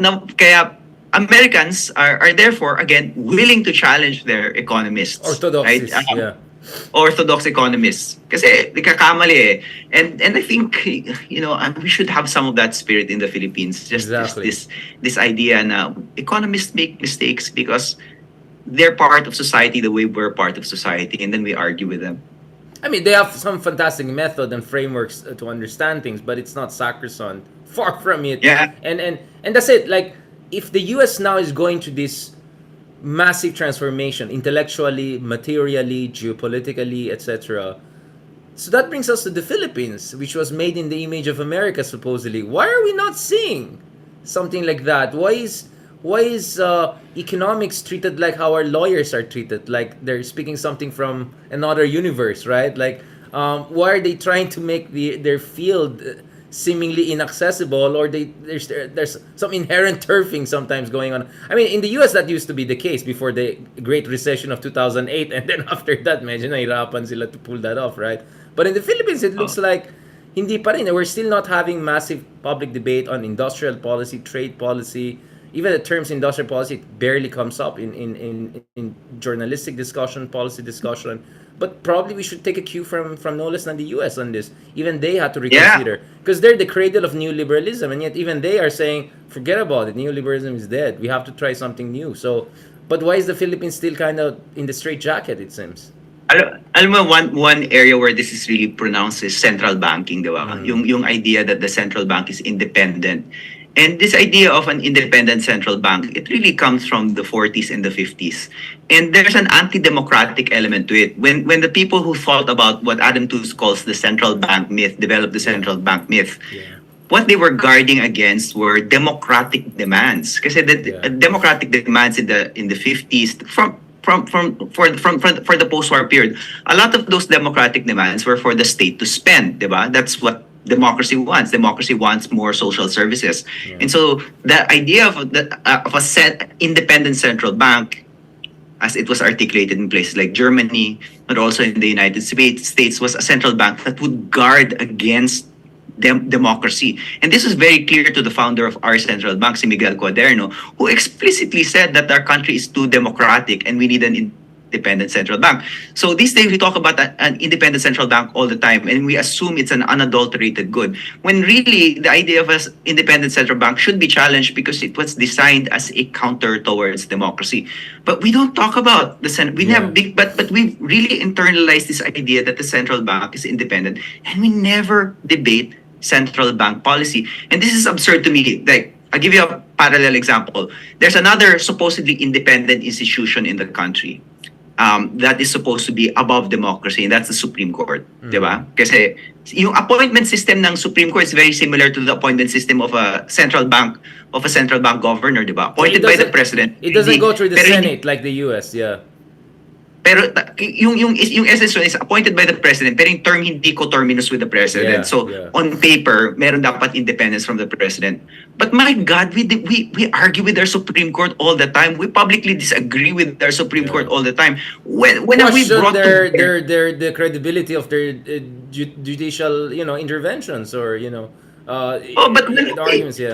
B: Americans are therefore again willing to challenge their economists.
A: Orthodoxies,
B: right?
A: yeah.
B: Orthodox economists. Kasi nagkakamali eh. And I think, we should have some of that spirit in the Philippines. Just
A: Exactly.
B: this idea na economists make mistakes because they're part of society the way we're part of society, and then we argue with them.
A: I mean, they have some fantastic method and frameworks to understand things, but it's not sacrosanct. Far from it.
B: Yeah.
A: And that's it. Like, if the US now is going to this massive transformation, intellectually, materially, geopolitically, etc. So that brings us to the Philippines, which was made in the image of America, supposedly. Why are we not seeing something like that? Why is economics treated like how our lawyers are treated, like they're speaking something from another universe, right? Like, why are they trying to make their field seemingly inaccessible, or there's some inherent turfing sometimes going on? I mean, in the US that used to be the case before the Great Recession of 2008, and then after that, medyo nahirapan sila to pull that off, right? But in the Philippines, it looks like hindi pa rin. We're still not having massive public debate on industrial policy, trade policy. Even the terms industrial policy barely comes up in journalistic discussion, policy discussion. But probably we should take a cue from no less than the US on this. Even they had to reconsider. Because they're the cradle of neoliberalism, and yet even they are saying, forget about it, neoliberalism is dead. We have to try something new. So, but why is the Philippines still kind of in the straitjacket, it seems?
B: Alam mo, one area where this is really pronounced is central banking, di ba? Yung idea that the central bank is independent. And this idea of an independent central bank, it really comes from the 40s and the 50s. And there's an anti-democratic element to it. When the people who thought about what Adam Tooze calls the central bank myth, developed the central bank myth, what they were guarding against were democratic demands. Kasi the democratic demands in the 50s for the post-war period, a lot of those democratic demands were for the state to spend, diba? That's what democracy wants. Democracy wants more social services. And so the idea of a independent central bank, as it was articulated in places like Germany, but also in the United States, was a central bank that would guard against democracy. And this was very clear to the founder of our central bank, si Miguel Cuaderno, who explicitly said that our country is too democratic and we need an independent central bank. So these days we talk about an independent central bank all the time, and we assume it's an unadulterated good, when really the idea of an independent central bank should be challenged because it was designed as a counter towards democracy. But we don't talk about the but we've really internalized this idea that the central bank is independent, and we never debate central bank policy. And this is absurd to me. Like, I'll give you a parallel example. There's another supposedly independent institution in the country that is supposed to be above democracy, and that's the Supreme Court. Diba? Kasi yung appointment system ng Supreme Court is very similar to the appointment system of a central bank governor, diba? Appointed by the president.
A: It doesn't go through the Senate like the US, yeah.
B: Pero yung essence nun is appointed by the president, pero yung term hindi coterminous with the president.
A: Yeah,
B: So
A: yeah.
B: on paper, meron dapat independence from the president. But my God, we argue with our Supreme Court all the time. We publicly disagree with our Supreme Court
A: Yeah.
B: all the time. When have we
A: Question
B: brought
A: their
B: to bear,
A: the credibility of their judicial, interventions, or
B: oh, but when have
A: the
B: we,
A: arguments. Yeah.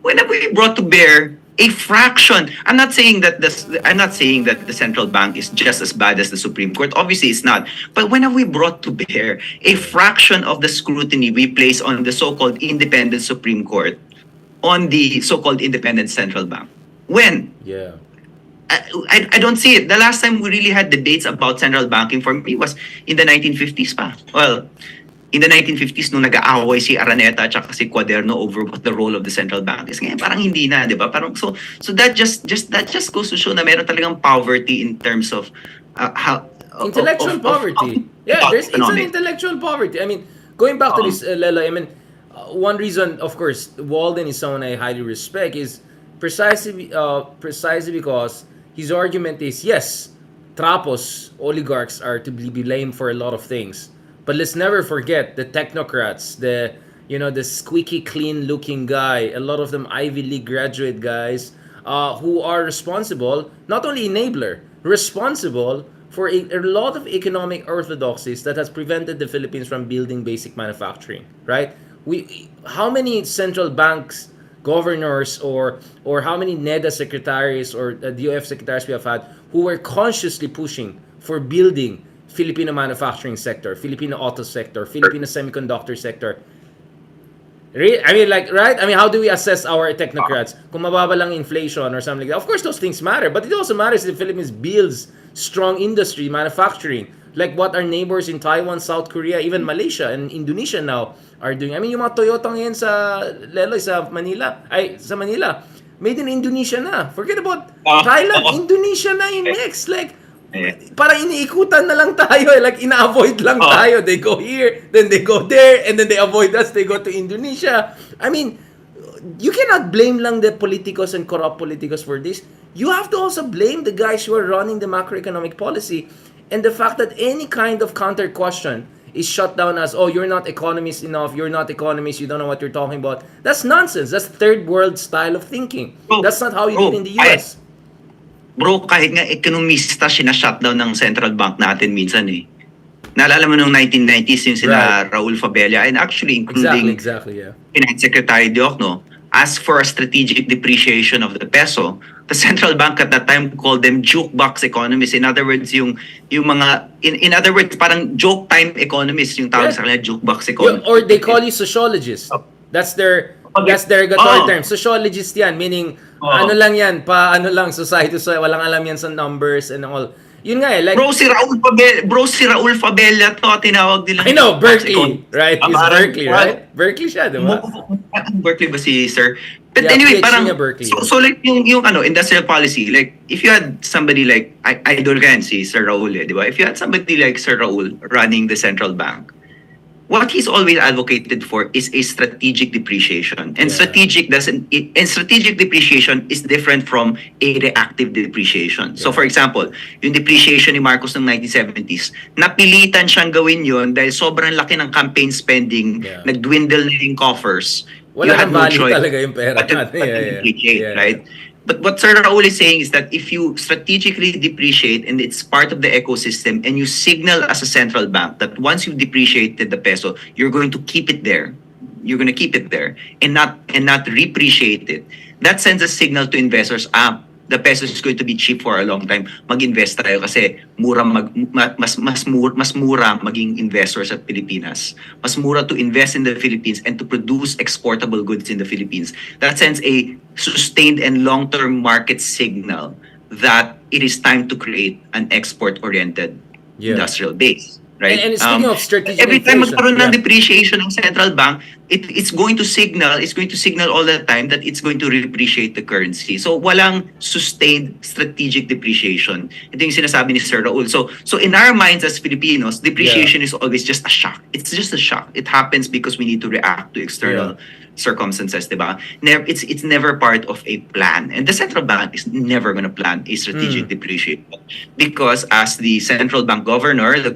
B: when have we brought to bear a fraction? I'm not saying that the central bank is just as bad as the Supreme Court. Obviously, it's not. But when have we brought to bear a fraction of the scrutiny we place on the so-called independent Supreme Court on the so-called independent central bank? When?
A: Yeah.
B: I don't see it. The last time we really had debates about central banking for me was in the 1950s pa. Well, in the 1950s nung nag-aaway si Araneta at saka si Cuaderno over what the role of the central bank is. Ngayon parang hindi na, 'di ba? Parang so that just goes to show na meron talagang poverty in terms of how
A: Intellectual poverty. Yeah, it's an intellectual poverty. I mean, going back to this, Lelo, I mean, one reason, of course, Walden is someone I highly respect, is precisely because his argument is, yes, trapos, oligarchs are to be blamed for a lot of things. But let's never forget the technocrats, the squeaky clean looking guy, a lot of them Ivy League graduate guys, who are responsible, not only enabler, responsible for a lot of economic orthodoxies that has prevented the Philippines from building basic manufacturing, right? How many central banks governors, or how many NEDA secretaries or DOF secretaries we have had who were consciously pushing for building Filipino manufacturing sector, Filipino auto sector, Filipino semiconductor sector. I mean, like, right? I mean, how do we assess our technocrats? Kung mababa lang inflation or something like that. Of course, those things matter, but it also matters if the Philippines builds strong industry, manufacturing, like what our neighbors in Taiwan, South Korea, even Malaysia and Indonesia now are doing. I mean, yung mga Toyota ngayon sa Leloy, sa Manila, made in Indonesia na. Forget about Thailand, Indonesia na yung next. Like, parang iniikutan na lang tayo. Like, ina-avoid lang tayo. They go here, then they go there, and then they avoid us, they go to Indonesia. I mean, you cannot blame lang the politicos and corrupt politicos for this. You have to also blame the guys who are running the macroeconomic policy. And the fact that any kind of counter question is shut down as, oh, you're not economist enough, you're not economist, you don't know what you're talking about. That's nonsense. That's third world style of thinking. That's not how you do it in the US.
B: Bro, kahit nga ekonomista, sinashutdown ng central bank natin minsan eh. Naalala mo nung 1990s yung sila Raul Fabella, and actually including
A: Exactly, yeah.
B: Finance Secretary Diokno, asked for a strategic depreciation of the peso. The central bank at that time called them jukebox economists. In other words, yung mga in other words, parang joke time economists yung tawag sa kanila, jukebox economists.
A: Or they call you sociologists. That's their derogatory term. Sociologist yan, meaning ano lang yan, ano lang, society, walang alam yan sa numbers and all. Yun nga eh, like,
B: Bro, si Raul Fabella to, tinawag nila.
A: I know, Berkeley, right? He's Berkeley, right? Berkeley siya, di ba?
B: Berkeley ba si sir? But
A: Yeah,
B: anyway,
A: PhD
B: parang,
A: niya Berkeley.
B: so like yung industrial policy, like, if you had somebody like, idol ka yan si Sir Raul eh, di ba? If you had somebody like Sir Raul running the central bank, what he's always advocated for is a strategic depreciation. And strategic depreciation is different from a reactive depreciation. So for example, yung depreciation ni Marcos ng 1970s, napilitan siyang gawin yun dahil sobrang laki ng campaign spending, nagdwindle na yung coffers.
A: Wala
B: You had
A: nang
B: no
A: value
B: choice
A: talaga yung pera
B: but to
A: natin.
B: depreciate, right? But what Sir Raul is saying is that if you strategically depreciate and it's part of the ecosystem and you signal as a central bank that once you've depreciated the peso, you're going to keep it there. You're going to keep it there and not repreciate it. That sends a signal to investors, the peso is going to be cheap for a long time. Mag-invest tayo kasi mas mura maging investor sa Pilipinas. Mas mura to invest in the Philippines and to produce exportable goods in the Philippines. That sends a sustained and long-term market signal that it is time to create an export-oriented industrial base. Right?
A: And speaking of strategic
B: every time
A: inflation,
B: magkaroon ng depreciation ng central bank, it's going to signal all the time that it's going to reappreciate the currency. So walang sustained strategic depreciation. Ito yung sinasabi ni Sir Raul. So in our minds as Filipinos, depreciation is always just a shock. It's just a shock. It happens because we need to react to external circumstances, diba? It's never part of a plan. And the central bank is never going to plan a strategic depreciation. Because as the central bank governor, the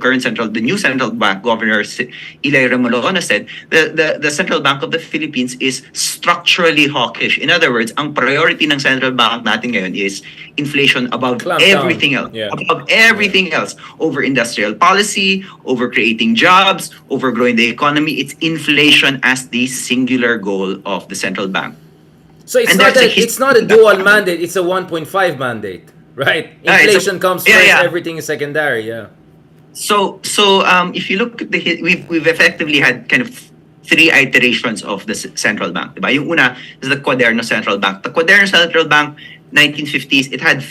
B: new central bank governor, Ilay Remolona said, the Central Bank of the Philippines is structurally hawkish. In other words, ang priority ng central bank natin ngayon is inflation above
A: Clamp
B: everything
A: down.
B: else.
A: Yeah.
B: Above everything else. Over industrial policy, over creating jobs, over growing the economy. It's inflation as the singular goal of the central bank.
A: So it's
B: And
A: not
B: there's a
A: it's not a dual mandate, it's a 1.5 mandate, right? Inflation comes first, everything is secondary, yeah.
B: So if you look at we've effectively had kind of three iterations of the central bank, diba? Yung una is the Quaderno Central Bank. The Quaderno Central Bank, 1950s, it had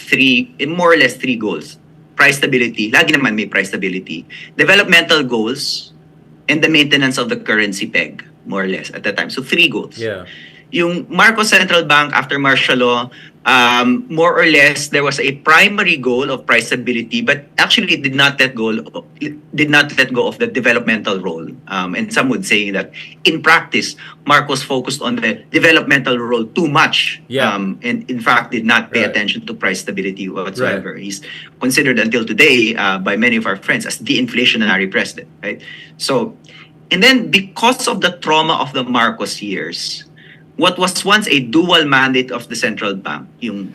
B: more or less three goals. Price stability, lagi naman may price stability. Developmental goals, and the maintenance of the currency peg, more or less, at that time. So three goals.
A: Yeah.
B: Yung Marcos Central Bank after martial law, more or less there was a primary goal of price stability, but actually it did not let go of the developmental role. And some would say that in practice, Marcos focused on the developmental role too much, and in fact did not pay attention to price stability whatsoever. He's considered until today by many of our friends as the inflationary president, right? So, and then because of the trauma of the Marcos years, what was once a dual mandate of the central bank, yung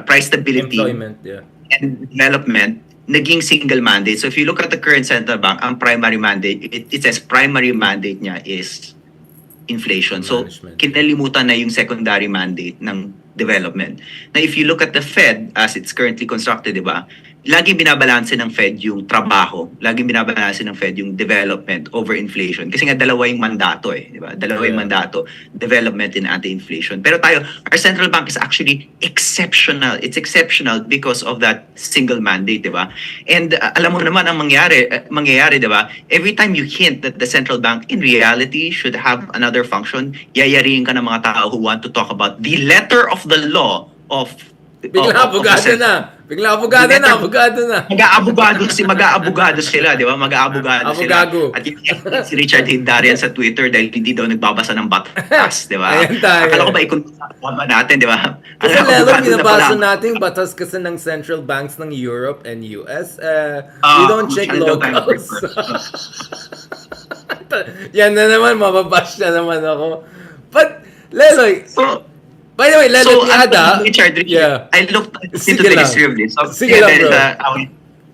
B: price stability and development, naging single mandate. So if you look at the current central bank, ang primary mandate, it says primary mandate niya is inflation. So kinalimutan na yung secondary mandate ng development. Now if you look at the Fed as it's currently constructed, diba? Laging binabalanse ng Fed yung trabaho, laging binabalanse ng Fed yung development over inflation. Kasi nga dalawa yung mandato di ba? Dalawa yung mandato, development and anti-inflation. Pero tayo, our central bank is actually exceptional. It's exceptional because of that single mandate, di ba? And alam mo naman ang mangyayari, di ba? Every time you hint that the central bank in reality should have another function, yayariin ka ng mga tao who want to talk about the letter of the law of
A: Bigla abogado na.
B: Mag-aabogado sila, di ba? Mag-aabogado sila. At si Richard Hindarian sa Twitter dahil hindi daw nagbabasa ng batas, di ba? Akala ko ba ikon natin, di ba?
A: Kasi lalo binabasa natin yung batas kasi ng central banks ng Europe and US. We don't check locals. Yan na naman, mababash na naman ako. But, Leloy, by the way, let me add
B: Richard, I looked into the history of this. So,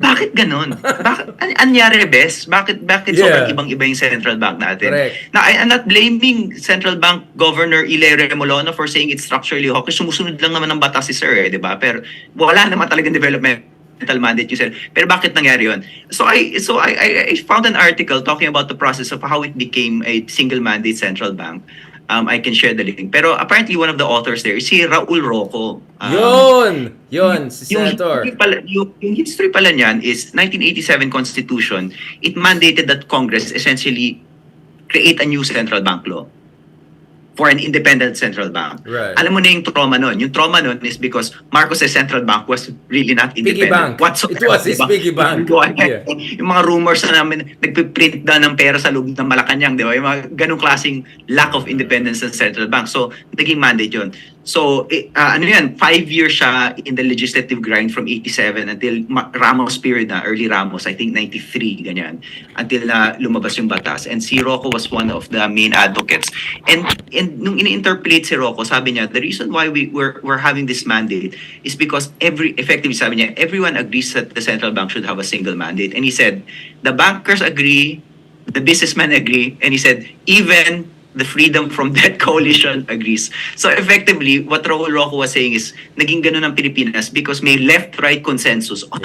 B: bakit ganun? Bakit anyari, Bes? Bakit sobrang ibang-iba yung central bank natin? Now, I'm not blaming central bank governor Ilay Remolona for saying it's structurally hawkish. Sumusunod lang naman ng batas si Sir, di ba? Pero wala naman talagang developmental mandate you said. Pero bakit nangyari yun? So I found an article talking about the process of how it became a single mandate central bank. I can share the link. Pero apparently one of the authors there is si Raul Rocco.
A: Yun, si Senator.
B: Yung history pala niyan is 1987 Constitution. It mandated that Congress essentially create a new central bank law for an independent central bank.
A: Right.
B: Alam mo na yung trauma nun. Yung trauma nun is because Marcos' central bank was really not independent.
A: It was his piggy bank.
B: Yung mga rumors na namin, nagpiprint na ng pera sa loob ng Malacanang, di ba? Yung mga ganong klaseng lack of independence ng central bank. So, naging mandate yun. So, 5 years siya in the legislative grind from 87 until Ramos period na, early Ramos, I think 93, ganyan, until na lumabas yung batas. And si Rocco was one of the main advocates. And nung ini-interpolate si Rocco, sabi niya, the reason why we're having this mandate is because effectively sabi niya, everyone agrees that the central bank should have a single mandate. And he said, the bankers agree, the businessmen agree, and he said, even the Freedom from Debt Coalition agrees. So effectively, what Raul Rocco was saying is, naging ganun ang Pilipinas because may left-right consensus on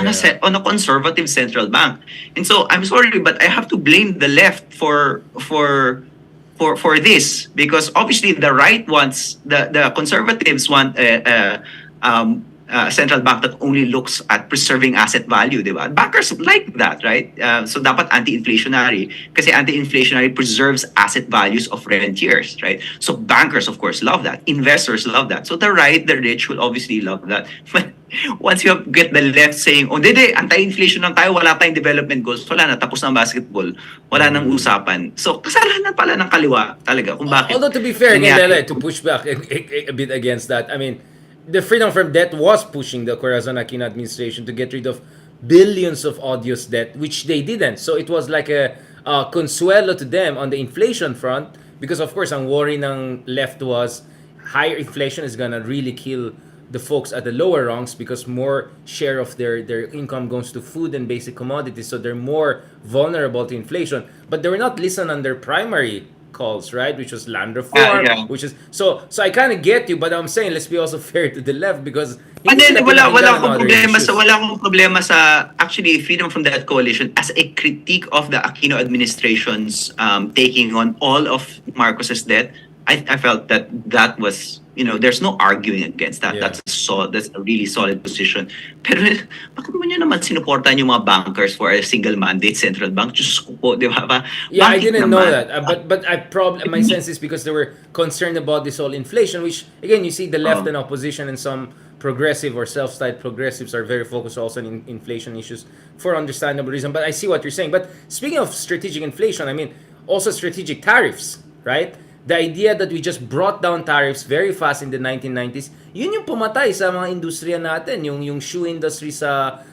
B: a conservative central bank. And so, I'm sorry, but I have to blame the left for this because obviously the right wants, the conservatives want a central bank that only looks at preserving asset value, di ba? Bankers like that, right? So dapat anti-inflationary kasi anti-inflationary preserves asset values of rentiers, right? So bankers, of course, love that. Investors love that. So the right, the rich will obviously love that. But once you get the left saying, oh, hindi, anti-inflation lang tayo, wala tayong development goals, wala na, tapos ng basketball, wala nang usapan. So kasalanan pala ng kaliwa talaga kung bakit
A: Although to be fair, again,
B: nangyari.
A: Lele, to push back a bit against that, I mean, the freedom from debt was pushing the Corazon Aquino administration to get rid of billions of odious debt, which they didn't. So it was like a consuelo to them on the inflation front, because of course, ang worry ng left was higher inflation is gonna really kill the folks at the lower rungs because more share of their income goes to food and basic commodities, so they're more vulnerable to inflation. But they were not listened on their primary calls, right? Which was land reform,
B: Yeah.
A: which is so I kind of get you, but I'm saying let's be also fair to the left because
B: And
A: hindi
B: then
A: sila
B: wala
A: pinakinggan on
B: akong
A: other
B: problema sa
A: issues.
B: wala akong problema sa actually freedom from that coalition as a critique of the Aquino administration's taking on all of Marcos's debt. I felt that that was, there's no arguing against that.
A: Yeah.
B: That's a really solid position. Pero bakit mo nyo naman sinuportahan yung mga bankers for a single mandate central bank? Diyos ko po, di ba?
A: Yeah, I
B: Bakit
A: didn't know
B: naman?
A: that. But I probably my sense is because they were concerned about this whole inflation, which again you see the left
B: Oh.
A: and opposition and some progressive or self-styled progressives are very focused also on inflation issues for understandable reason. But I see what you're saying. But speaking of strategic inflation, I mean also strategic tariffs, right? The idea that we just brought down tariffs very fast in the 1990s, yun yung pumatay sa mga industriya natin, yung shoe industry sa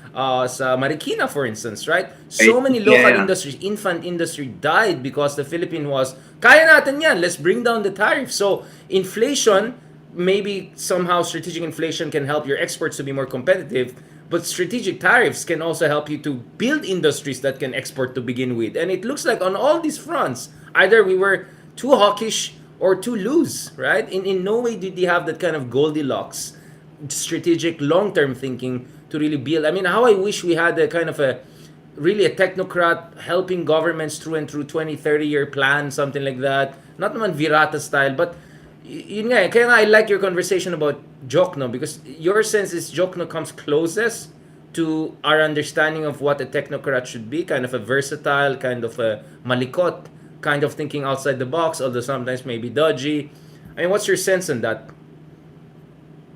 A: Marikina, for instance, right? So many local
B: Yeah.
A: industries, infant industry died because the Philippines was, kaya natin yan, let's bring down the tariff. So inflation, maybe somehow strategic inflation can help your exports to be more competitive, but strategic tariffs can also help you to build industries that can export to begin with. And it looks like on all these fronts, either we were too hawkish or too loose, right? In no way did they have that kind of Goldilocks strategic long-term thinking to really build. I mean, how I wish we had a kind of a really a technocrat helping governments through and through 20-30 year plan, something like that. Not naman Virata style, but yun nga, kaya nga I like your conversation about Jokno because your sense is Jokno comes closest to our understanding of what a technocrat should be, kind of a versatile, kind of a malikot, kind of thinking outside the box, although sometimes maybe dodgy. I mean, what's your sense on that?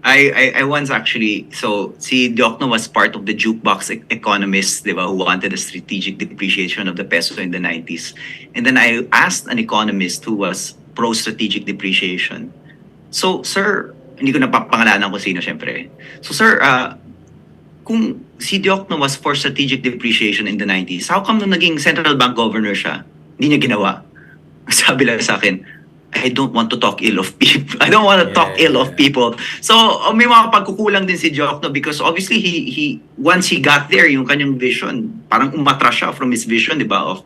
B: I once actually, so si Diokno was part of the jukebox economists, di ba, who wanted a strategic depreciation of the peso in the 90s. And then I asked an economist who was pro-strategic depreciation. So, sir, hindi ko napapangalanan ko sino, syempre. So, sir, kung si Diokno was for strategic depreciation in the 90s, how come nung naging central bank governor siya, hindi niya ginawa? Sabi lang sa akin, I don't want to talk ill of people. I don't want to talk ill of people. So, may mga pagkukulang din si Diokno because obviously he once he got there, yung kanyang vision, parang umatras siya from his vision, di ba, of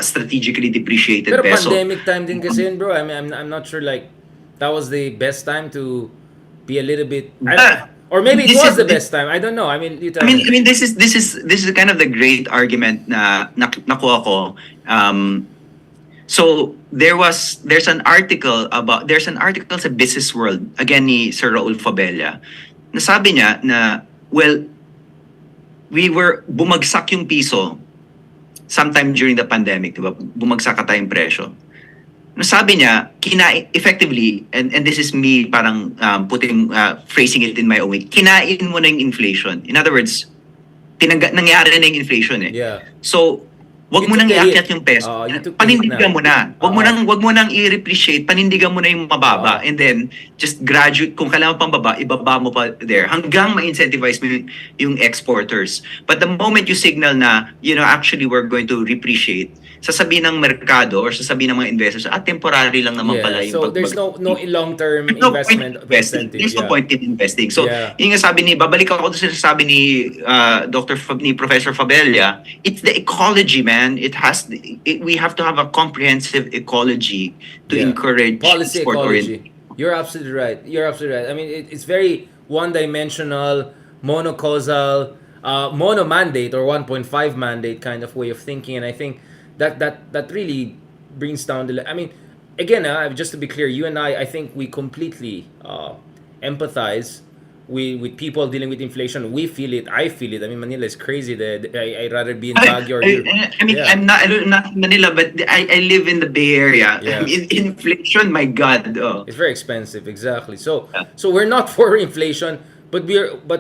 B: strategically depreciated
A: Pero
B: peso.
A: pandemic time din kasi yun, bro. I mean, I'm not sure like that was the best time to be a little bit. Or maybe it
B: This
A: was
B: is-
A: the best time. I don't know. I mean, you tell
B: I
A: me.
B: mean, this is kind of the great argument na nakuha ko. So there's an article sa Business World again ni Sir Raul Fabella. Nasabi niya na bumagsak yung piso sometime during the pandemic, diba? Bumagsak ata yung presyo. Nasabi niya, effectively, and this is me parang phrasing it in my own way, kinain mo na yung inflation. In other words, nangyari na yung inflation eh.
A: Yeah.
B: So, wag
A: You
B: mo nang
A: took the
B: iakyat
A: hit.
B: yung peso.
A: You took the
B: Panindigan
A: hit
B: mo na. Wag mo nang i-reappreciate, panindigan mo na yung mababa.
A: Oo.
B: And then, just graduate, kung kailangan pang baba, ibaba mo pa there. Hanggang ma-incentivize mo yung exporters. But the moment you signal na, actually we're going to reappreciate, sasabihin ng merkado or sasabihin ng mga investors, temporary lang naman pala yung
A: So there's no long-term
B: There's no
A: investment
B: point in investing.
A: incentive.
B: There's no point in investing. So,
A: Yeah.
B: yung nga babalik ako sa sabi ni ni Professor Fabella, it's the ecology, man. We have to have a comprehensive ecology to
A: Yeah.
B: encourage
A: Policy
B: export
A: ecology. You're absolutely right. I mean, it's very one-dimensional, monocausal, mono mandate or 1.5 mandate kind of way of thinking, and I think that really brings down the. I mean, again, just to be clear, you and I think we completely empathize with people dealing with inflation, we feel it. I feel it. I mean, Manila is crazy. I'd rather be in
B: I,
A: Baguio or
B: I mean,
A: yeah,
B: I'm not in Manila, but I live in the Bay Area. I
A: yeah.
B: mean, inflation, my God. Oh.
A: It's very expensive, exactly. So
B: Yeah.
A: so we're not for inflation, but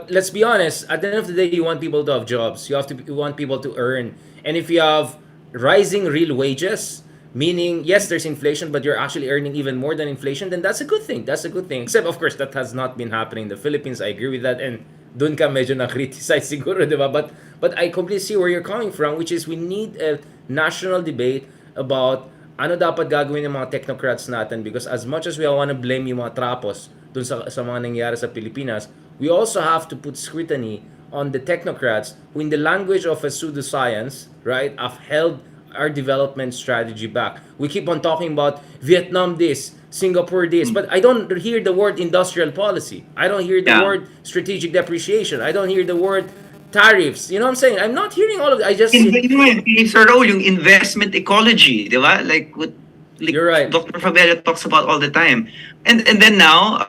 A: let's be honest. At the end of the day, you want people to have jobs. You want people to earn, and if you have rising real wages, meaning yes, there's inflation, but you're actually earning even more than inflation, then that's a good thing. That's a good thing. Except of course that has not been happening in the Philippines. I agree with that, and dun ka medyo na-criticize siguro, di ba? But I completely see where you're coming from, which is we need a national debate about ano dapat gagawin ng mga technocrats natin, because as much as we want to blame yung mga trapos dun sa mga nangyari sa Pilipinas, we also have to put scrutiny on the technocrats who, in the language of a pseudoscience, right, have held our development strategy back. We keep on talking about Vietnam this, Singapore this, but I don't hear the word industrial policy. I don't hear the
B: Yeah.
A: word strategic depreciation. I don't hear the word tariffs. You know what I'm saying? I'm not hearing all of it. I just
B: Sir Raul, yung investment ecology, di ba? What like
A: You're right.
B: Dr. Fabella talks about all the time. And then now,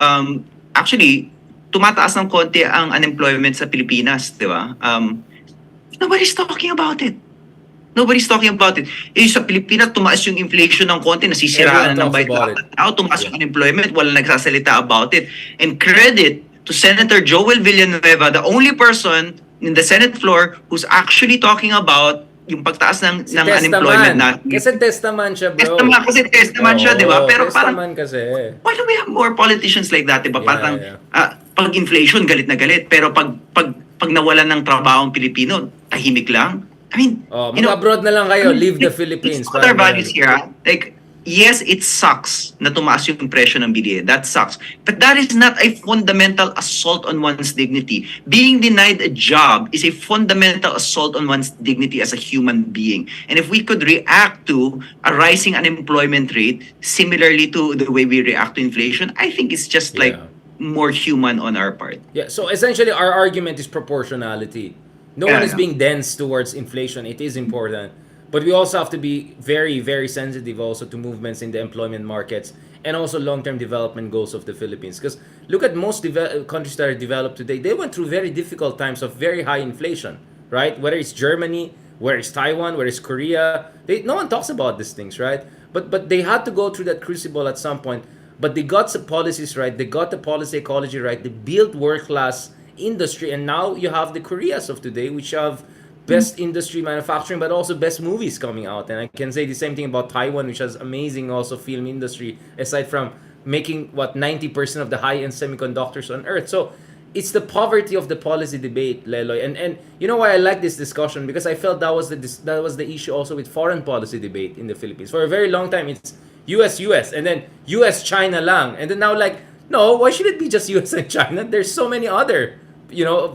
B: actually, tumataas ng konti ang unemployment sa Pilipinas, di ba? Nobody's talking about it. Nobody's talking about it. Sa Pilipinas, tumaas yung inflation ng konti, nasisiraan
A: Everyone
B: na ng
A: talks
B: bayad
A: about
B: lahat. Now, tumaas yung unemployment, wala nagsasalita about it. And credit to Senator Joel Villanueva, the only person in the Senate floor who's actually talking about yung pagtaas ng unemployment natin.
A: Kasi testaman siya, bro.
B: Testaman siya, di ba? Pero parang,
A: testaman kasi.
B: why do we have more politicians like that, di ba?
A: Yeah,
B: Parang,
A: yeah.
B: pag inflation, galit na galit. Pero pag nawalan ng trabaho ang Pilipino, tahimik lang. I mean,
A: Oh, mag-abroad na lang kayo. Leave the Philippines.
B: It's not our
A: Parang
B: values
A: ganun.
B: here. Like, yes, it sucks na tumaas yung presyo ng bilihin. That sucks. But that is not a fundamental assault on one's dignity. Being denied a job is a fundamental assault on one's dignity as a human being. And if we could react to a rising unemployment rate similarly to the way we react to inflation, I think it's just like
A: Yeah.
B: more human on our part.
A: Yeah, so essentially our argument is proportionality. No one is
B: Yeah.
A: being dense towards inflation. It is important. But we also have to be very, very sensitive also to movements in the employment markets and also long-term development goals of the Philippines. Because look at most countries that are developed today, they went through very difficult times of very high inflation, right? Whether it's Germany, whether it's Taiwan, whether it's Korea, no one talks about these things, right? But they had to go through that crucible at some point. But they got the policies right, they got the policy ecology right, they built world-class industry, and now you have the Koreas of today, which have best industry manufacturing, but also best movies coming out. And I can say the same thing about Taiwan, which has amazing also film industry, aside from making what 90% of the high-end semiconductors on earth. So it's the poverty of the policy debate, Leloy. And you know why I like this discussion? Because I felt that was the issue also with foreign policy debate in the Philippines. For a very long time, it's US, and then US China lang, and then now like no, why should it be just US and China? There's so many other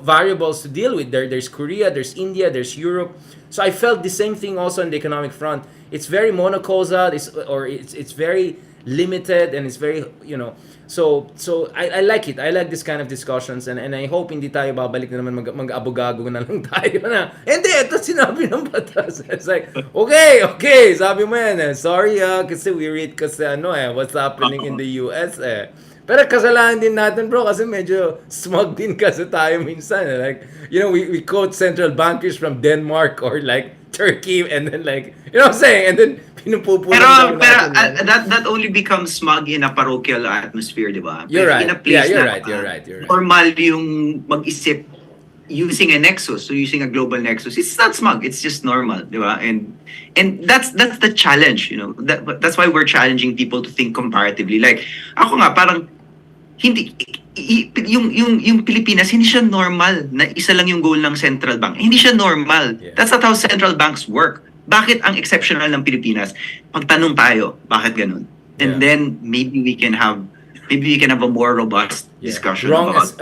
A: variables to deal with. There's Korea, there's India, there's Europe. So I felt the same thing also on the economic front. It's very monocausal, it's very limited, and it's very so I like it. I like this kind of discussions, and I hope hindi tayo babalik na naman mag-abogago na lang tayo na hindi, ito sinabi ng batas. It's like okay, sabi mo yan sorry kasi we read kasi what's happening in the US Pero kasalanan din natin, bro, kasi medyo smug din kasi tayo minsan. Like, we quote central bankers from Denmark or like Turkey, and then like, you know what I'm saying? And then pinupupunan
B: Pero
A: natin.
B: that only becomes smug in a parochial atmosphere, di ba?
A: You're right.
B: In a place
A: You're
B: na
A: right.
B: normal yung mag-isip using a nexus, so using a global nexus. It's not smug, it's just normal, di ba? And that's the challenge, that's why we're challenging people to think comparatively. Like, ako nga, parang, hindi, yung Pilipinas, hindi siya normal na isa lang yung goal ng central bank. Hindi siya normal.
A: Yeah.
B: That's not how central banks work. Bakit ang exceptional ng Pilipinas? Pagtanong tayo, bakit ganun? And
A: Yeah.
B: then maybe we can have a more robust discussion about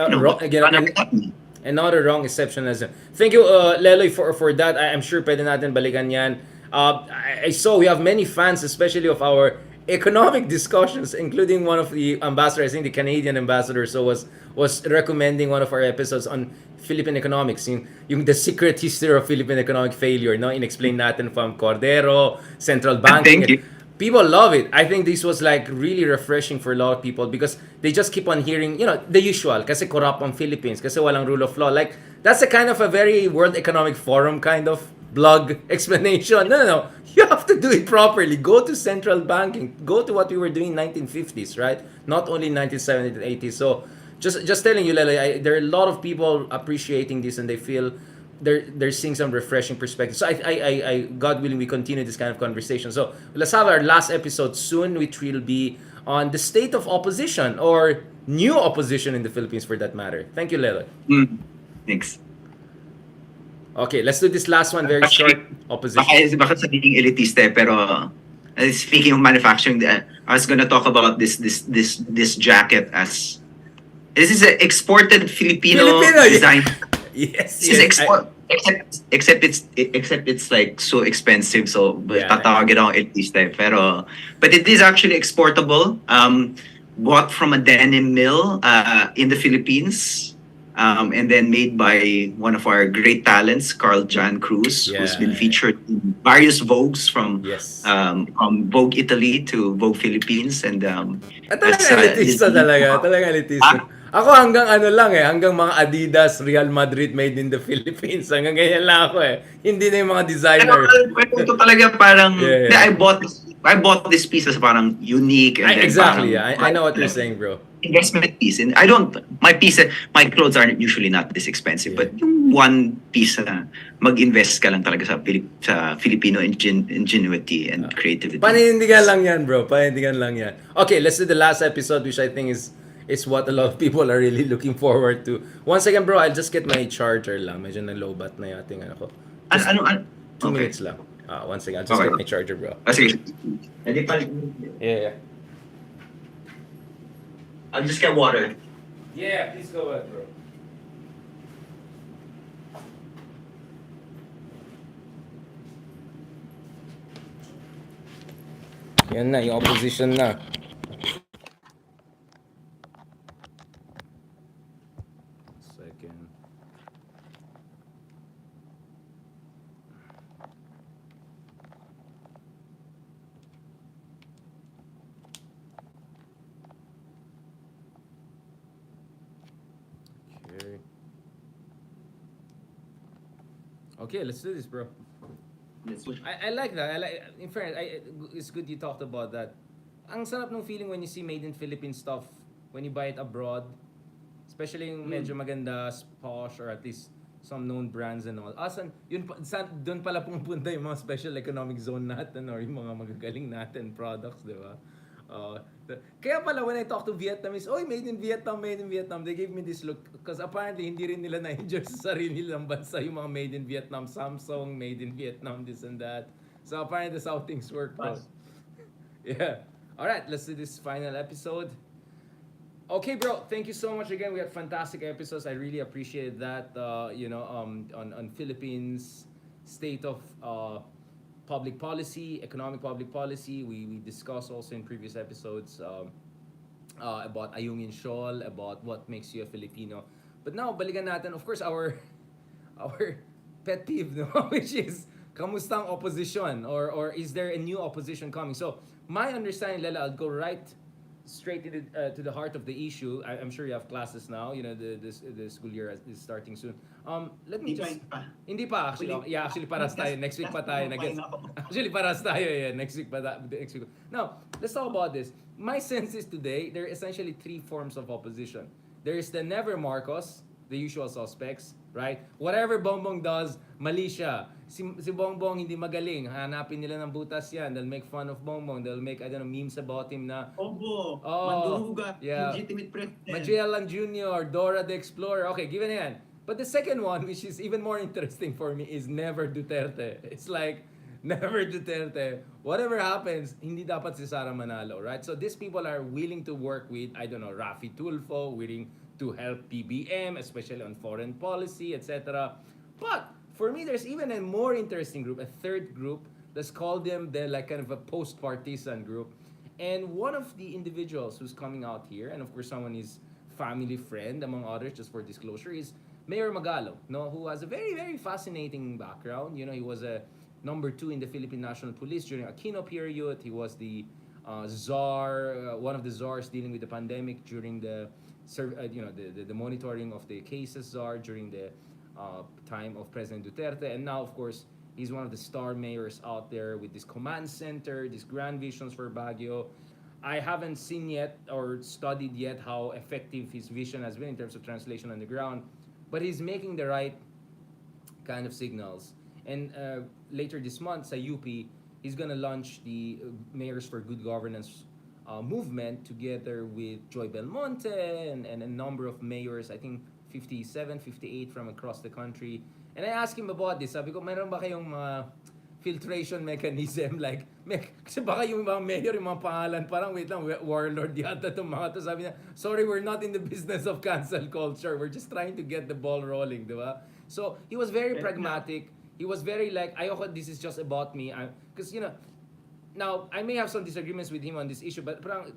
A: Another wrong exceptionalism. Thank you, Leloy, for that. I'm sure pwede natin balikan yan. I saw we have many fans, especially of our economic discussions, including one of the ambassadors, I think the Canadian ambassador, so was recommending one of our episodes on Philippine economics, yung the secret history of Philippine economic failure, no? In-explain natin from Cordero, central banking.
B: Thank you.
A: people love it. I think this was like really refreshing for a lot of people because they just keep on hearing, the usual. Kasi corrupt ang Philippines, kasi walang rule of law. Like, that's a kind of a very World Economic Forum kind of blog explanation. No, no, no. You have to do it properly. Go to central banking. Go to what we were doing in 1950s, right? Not only 1970s and 80s. So, just telling you, Lele, there are a lot of people appreciating this and they feel they're seeing some refreshing perspective. So God willing, we continue this kind of conversation. So let's have our last episode soon, which will be on the state of opposition or new opposition in the Philippines, for that matter. Thank you, Lele.
B: Mm. Thanks.
A: Okay, let's do this last one. Very
B: Actually,
A: short opposition.
B: baka sabihin elitist pero speaking of manufacturing, I was gonna talk about this jacket as this is an exported Filipino
A: Filipino,
B: design.
A: yes,
B: This is
A: yes.
B: export. Except it's like so expensive, so
A: Yeah.
B: tatawagin ako elitist but it is actually exportable. Bought from a denim mill in the Philippines, and then made by one of our great talents, Carl Jan Cruz, who's been
A: Yeah.
B: featured in various Vogues
A: Yes.
B: from Vogue Italy to Vogue Philippines, and
A: Talagang elitista talaga. Talagang elitista.
B: Ah,
A: Ako hanggang ano lang hanggang mga Adidas, Real Madrid made in the Philippines. Hanggang ganyan lang ako Hindi na yung mga
B: Pero,
A: designer.
B: pero ito talaga parang
A: Yeah, yeah.
B: I bought this piece as parang unique and then
A: Exactly,
B: parang
A: I know what you're saying, bro.
B: investment piece. And I don't my clothes aren't usually not this expensive,
A: Yeah.
B: but yung one piece na mag-invest ka lang talaga sa Filipino ingenuity and creativity.
A: Panindigan lang yan, bro. Panindigan lang yan. Okay, let's do the last episode, which I think is what a lot of people are really looking forward to. Once again, bro, I'll just get my charger lang. Medyo na-lowbat na yung ating ano ko. Just
B: Ano
A: 2
B: okay.
A: minutes lang. Once again, I'll just
B: Okay.
A: get my charger, bro.
B: Sige. Hindi pa.
A: Yeah.
B: I'll just get water.
A: Yeah, please go ahead, bro. Yan na, yung opposition na. Second. Okay. Okay, let's do this, bro. I like that. In fairness, it's good you talked about that. Ang sarap ng feeling when you see made in Philippines stuff when you buy it abroad. Especially yung medyo maganda, posh, or at least some known brands and all. Doon pala pumupunta yung mga special economic zone natin or yung mga magagaling natin products, di ba? Kaya pala when I talk to Vietnamese, oy, made in Vietnam, they gave me this look because apparently hindi rin nila na-enjoy sa sarili nilang bansa yung mga made in Vietnam, Samsung, made in Vietnam, this and that. So apparently that's how things work, bro. Yeah. Alright, let's do this final episode. Okay, bro. Thank you so much again. We had fantastic episodes. I really appreciate that. On Philippines state of public policy, economic public policy. We discussed also in previous episodes about Ayungin Shawl, about what makes you a Filipino. But now, balikan natin, of course, our pet peeve, no? Which is, kamusta ang opposition? Or is there a new opposition coming? So, my understanding, Lela, I'll go right straight to the heart of the issue. I'm sure you have classes now. You know, the school year is starting soon. Let me just... Hindi pa, actually. Yeah, actually, paras tayo. Next week pa tayo. Actually, paras tayo. Yeah, next week. Now, let's talk about this. My sense is today, there are essentially three forms of opposition. There is the never Marcos, the usual suspects, right? Whatever Bongbong does, mali siya. Si Bongbong hindi magaling. Hanapin nila ng butas yan. They'll make fun of Bongbong. They'll make, I don't know, memes about him na...
C: Obo,
A: Oh,
C: Manduruga,
A: yeah.
C: legitimate president.
A: Magellan Jr., Dora the Explorer. Okay, given yan. But the second one, which is even more interesting for me, is never Duterte. It's like, never Duterte. Whatever happens, hindi dapat si Sara manalo, right? So these people are willing to work with, I don't know, Rafi Tulfo, willing to help PBM, especially on foreign policy, etc. But for me, there's even a more interesting group, a third group. Let's call them the like kind of a post-partisan group. And one of the individuals who's coming out here, and of course someone is family friend among others, just for disclosure, is Mayor Magalong, no, who has a very, very fascinating background. You know, he was a number two in the Philippine National Police during Aquino period. He was the czar, one of the czars dealing with the pandemic during the monitoring of the cases czar during the time of President Duterte. And now, of course, he's one of the star mayors out there with this command center, these grand visions for Baguio. I haven't seen yet or studied yet how effective his vision has been in terms of translation on the ground, but he's making the right kind of signals. And later this month, sa UP, he's gonna launch the Mayors for Good Governance movement together with Joy Belmonte and a number of mayors, I think 57, 58 from across the country. And I asked him about this. Sabi ko, meron ba kayong mga filtration mechanism? Like, kasi baka yung mga mayor, yung mga pangalan, parang wait lang, warlord yata itong mga to. Sabi niya, sorry, we're not in the business of cancel culture. We're just trying to get the ball rolling, di ba? So, he was very pragmatic. He was very like, ayoko, this is just about me. Because, now, I may have some disagreements with him on this issue, but parang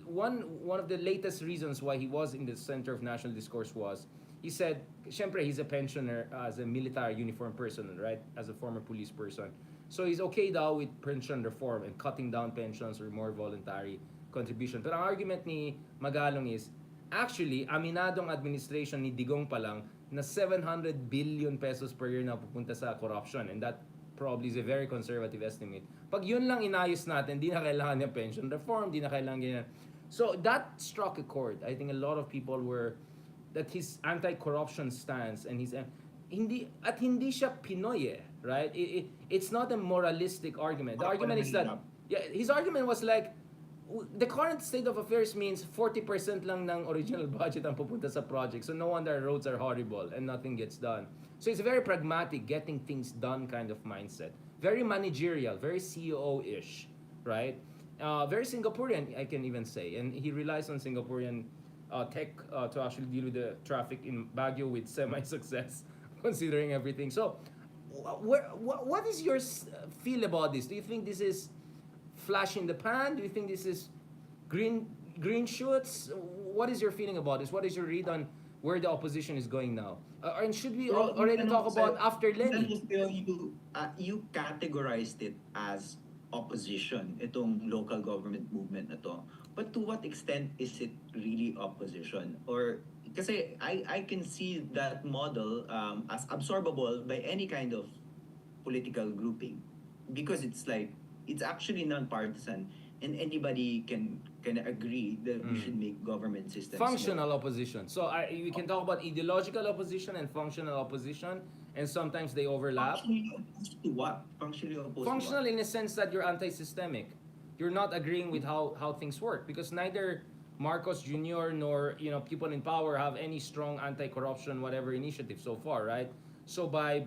A: one of the latest reasons why he was in the center of national discourse was, he said, syempre, he's a pensioner as a military uniform person, right? As a former police person. So he's okay daw with pension reform and cutting down pensions or more voluntary contribution. Pero ang argument ni Magalong is, actually, aminadong administration ni Digong pa lang na 700 billion pesos per year na pupunta sa corruption, and that probably is a very conservative estimate. Pag yun lang inayos natin, di na kailangan ng pension reform, di na kailangan ganyan. So that struck a chord. I think a lot of people were, that his anti-corruption stance and his hindi siya Pinoy, right? It's not a moralistic argument. The argument is that, yeah, his argument was like, the current state of affairs means 40% lang ng original budget ang pupunta sa project. So no wonder roads are horrible and nothing gets done. So it's a very pragmatic, getting things done kind of mindset. Very managerial, very CEO-ish, right? Very Singaporean, I can even say. And he relies on Singaporean tech to actually deal with the traffic in Baguio with semi-success, considering everything. So what is your feel about this? Do you think this is flash in the pan? Do you think this is green shoots? What is your feeling about this? What is your read on where the opposition is going now? And should we already talk about after Lenny?
B: You categorized it as opposition, itong local government movement na to. But to what extent is it really opposition? Or kasi I can see that model as absorbable by any kind of political grouping, because it's actually non-partisan, and anybody can agree that we should make government systems
A: Functional opposition. So we can talk about ideological opposition and functional opposition, and sometimes they overlap.
B: Functionally opposed to what? Functionally opposed
A: Functional
B: to what?
A: in the sense that you're anti-systemic. You're not agreeing with how things work, because neither Marcos Jr. nor people in power have any strong anti-corruption whatever initiative so far, right? So by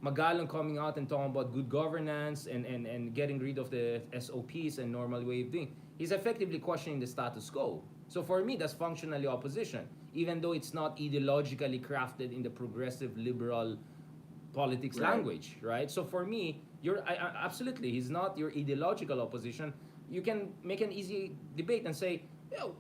A: Magalong coming out and talking about good governance and getting rid of the SOPs and normal way of doing, he's effectively questioning the status quo. So for me, that's functionally opposition, even though it's not ideologically crafted in the progressive liberal politics language, right? So for me, absolutely, he's not your ideological opposition. You can make an easy debate and say,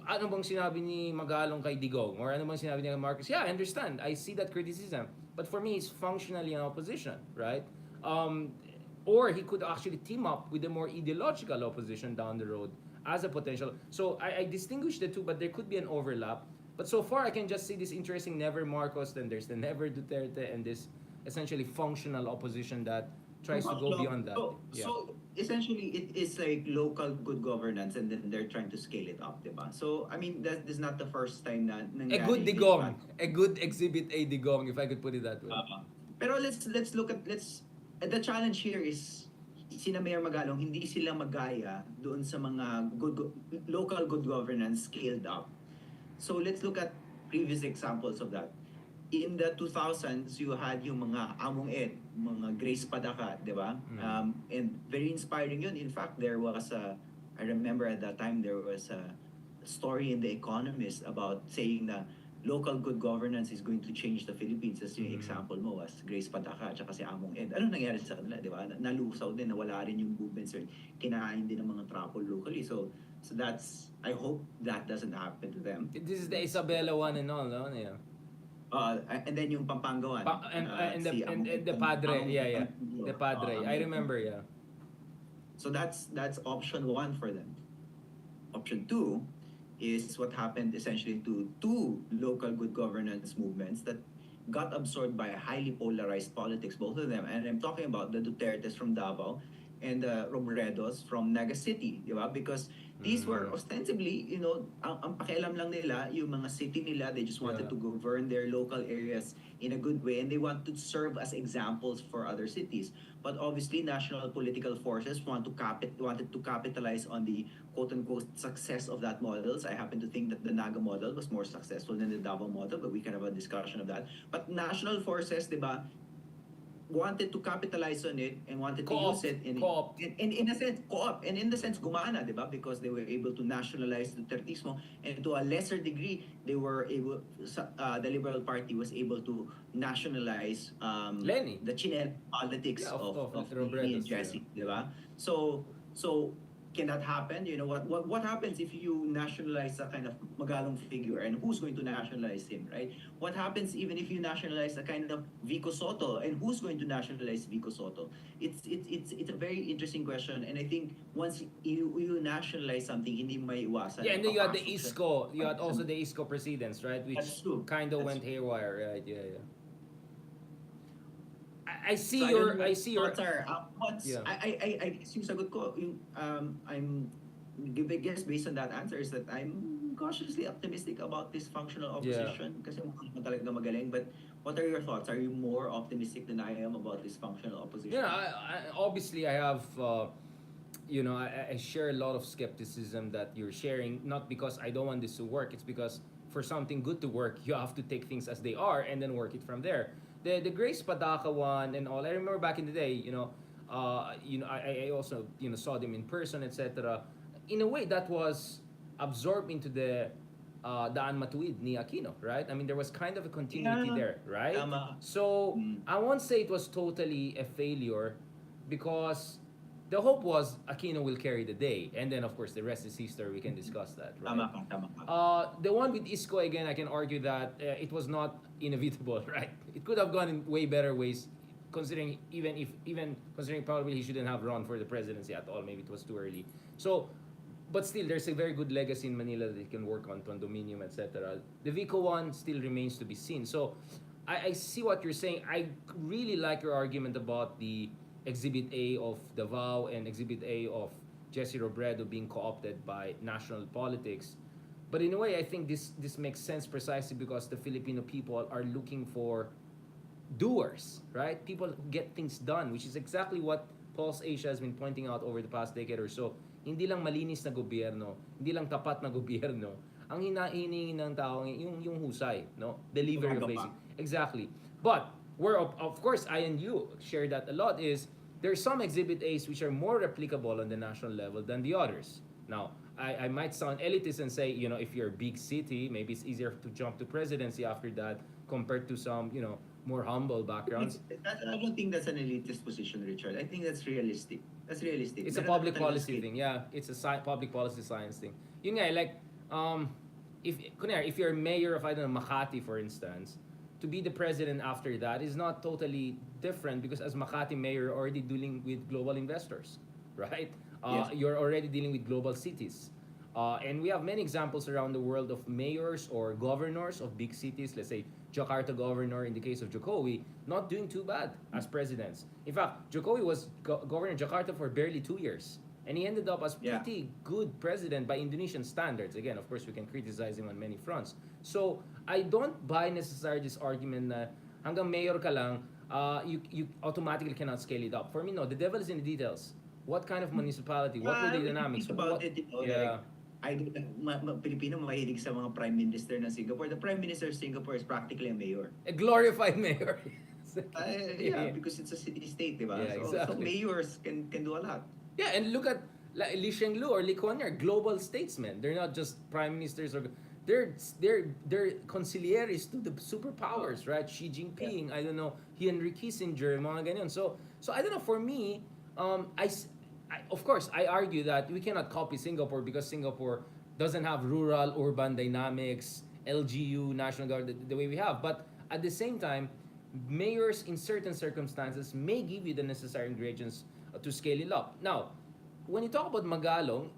A: ano bang sinabi ni Magalong kay Digong? Or ano bang sinabi ni Marcos? Yeah, I understand. I see that criticism. But for me, it's functionally an opposition, right? Or he could actually team up with a more ideological opposition down the road as a potential. So I distinguish the two, but there could be an overlap. But so far, I can just see this interesting never Marcos, then there's the never Duterte, and this essentially functional opposition that tries to go beyond that.
B: So essentially, it is like local good governance, and then they're trying to scale it up, diba? So I mean, that is not the first time na
A: A good Digong, a good Exhibit A Digong, if I could put it that way.
B: Pero let's look at the challenge here is sina Mayor Magalong, hindi sila magaya doon sa mga local good governance scaled up. So let's look at previous examples of that. In the 2000s, you had yung mga Among Ed, mga Grace Padaka, di ba? And very inspiring yun. In fact, there was I remember at that time, there was a story in The Economist about saying na local good governance is going to change the Philippines. As yung example mo was Grace Padaka at saka si Among Ed. Ano nangyari sa kanila, di ba? Nalusaw din, nawala rin yung movements, kinain din ng mga trapol locally. So that's, I hope that doesn't happen to them.
A: This is the Isabela one and all, no? Yeah.
B: And then yung Pampangawan, si
A: And the
B: Among
A: padre,
B: Among
A: yeah, yeah, the padre. I
B: Among.
A: remember, yeah.
B: So that's option one for them. Option two is what happened essentially to two local good governance movements that got absorbed by a highly polarized politics, both of them. And I'm talking about the Dutertes from Davao and the Robredos from Naga City, di ba? Because these were
A: Mm,
B: ostensibly, ang pakialam lang nila, yung mga city nila, they just wanted
A: yeah.
B: to govern their local areas in a good way and they want to serve as examples for other cities. But obviously, national political forces wanted to capitalize on the quote unquote success of that models. I happen to think that the Naga model was more successful than the Davao model, but we can have a discussion of that. But national forces, di ba, wanted to capitalize on it and wanted to use
A: Co-opt,
B: it
A: co-opt.
B: in a sense co-op and in the sense gumana, di ba, because they were able to nationalize the Tertismo and to a lesser degree they were able the Liberal Party was able to nationalize
A: Lenny.
B: the Chinel politics
A: Yeah,
B: of
A: of
B: Lenny and
A: Robredos, yeah.
B: Jesse, di ba? So can that happen? You know what happens if you nationalize a kind of Magalong figure, and who's going to nationalize him, right? What happens even if you nationalize a kind of Vico Soto, and who's going to nationalize Vico Soto? It's a very interesting question, and I think once you nationalize something, hindi maiwasan
A: Yeah,
B: na
A: and then you had the
B: papasok siya.
A: ISCO. You had also the ISCO precedents, right?
B: That's
A: Which
B: true.
A: kind of
B: That's
A: went
B: true.
A: haywire, right? Yeah, yeah. I
B: So
A: see
B: I don't
A: your.
B: know
A: I
B: what
A: see
B: thoughts
A: your.
B: are. What's
A: Yeah.
B: I guess yung sagot ko, I'm I guess based on that answer is that I'm cautiously optimistic about this functional
A: Yeah.
B: opposition kasi mukhang talaga magaling. But what are your thoughts? Are you more optimistic than I am about this functional
A: Yeah.
B: opposition?
A: Obviously, I have. I share a lot of skepticism that you're sharing. Not because I don't want this to work. It's because for something good to work, you have to take things as they are and then work it from there. The Grace Padaka one and all. I remember back in the day. I also saw them in person, etc. In a way, that was absorbed into the Daan Matuwid ni Aquino, right? I mean, there was kind of a continuity
B: Yeah,
A: there, right?
B: tama.
A: So
B: Mm.
A: I won't say it was totally a failure because the hope was Aquino will carry the day, and then of course the rest is history. We can discuss that, right?
B: Tama ka.
A: The one with Isco again, I can argue that it was not inevitable, right? It could have gone in way better ways, considering even considering probably he shouldn't have run for the presidency at all. Maybe it was too early. So, but still, there's a very good legacy in Manila that it can work on condominium, etc. The Vico one still remains to be seen. So, I see what you're saying. I really like your argument about the Exhibit A of Davao and Exhibit A of Jesse Robredo being co-opted by national politics. But in a way, I think this makes sense precisely because the Filipino people are looking for doers, right? People who get things done, which is exactly what Pulse Asia has been pointing out over the past decade or so. Hindi lang malinis na gobyerno, hindi lang tapat na gobyerno. Ang hinihingi ng tao yung husay, no? Delivery of basic.
B: Gumagawa.
A: Exactly. But where of course I and you share that a lot is there's some exhibit A's which are more replicable on the national level than the others. Now, I might sound elitist and say, if you're a big city, maybe it's easier to jump to presidency after that compared to some, more humble backgrounds.
B: I don't think that's an elitist position, Richard. I think that's realistic. That's realistic.
A: It's a
B: Meron
A: public
B: naman talagang
A: policy
B: skill.
A: thing. Yeah, it's a public policy science thing. Yun nga, like, if you're mayor of, I don't know, Makati, for instance, to be the president after that is not totally different because as Makati mayor, you're already dealing with global investors, right?
B: Yes.
A: You're already dealing with global cities. And we have many examples around the world of mayors or governors of big cities. Let's say Jakarta governor in the case of Jokowi, not doing too bad as presidents. In fact, Jokowi was governor of Jakarta for barely 2 years. And he ended up as
B: Yeah.
A: pretty good president by Indonesian standards. Again, of course, we can criticize him on many fronts. So, I don't buy necessarily this argument na hanggang mayor ka lang, you automatically cannot scale it up. For me, no. The devil is in the details. What kind of municipality? What were the
B: When you
A: dynamics?
B: think about
A: What,
B: it,
A: yeah.
B: like, I don't, Pilipino mahilig sa mga prime minister ng Singapore. The prime minister of Singapore is practically a mayor.
A: A glorified mayor.
B: Yeah, because it's a city-state, di ba?
A: Yeah,
B: So
A: exactly.
B: mayors can do a lot.
A: Yeah, and look at Li Shenglu or Lee Kuan Yew, global statesmen. They're not just prime ministers or they're conciliaries to the superpowers, right? Xi Jinping, I don't know, Henry Kissinger, mga ganyan. So I don't know. For me, of course I argue that we cannot copy Singapore because Singapore doesn't have rural urban dynamics, LGU, National Guard the way we have. But at the same time, mayors in certain circumstances may give you the necessary ingredients to scale it up. Now, when you talk about Magalong,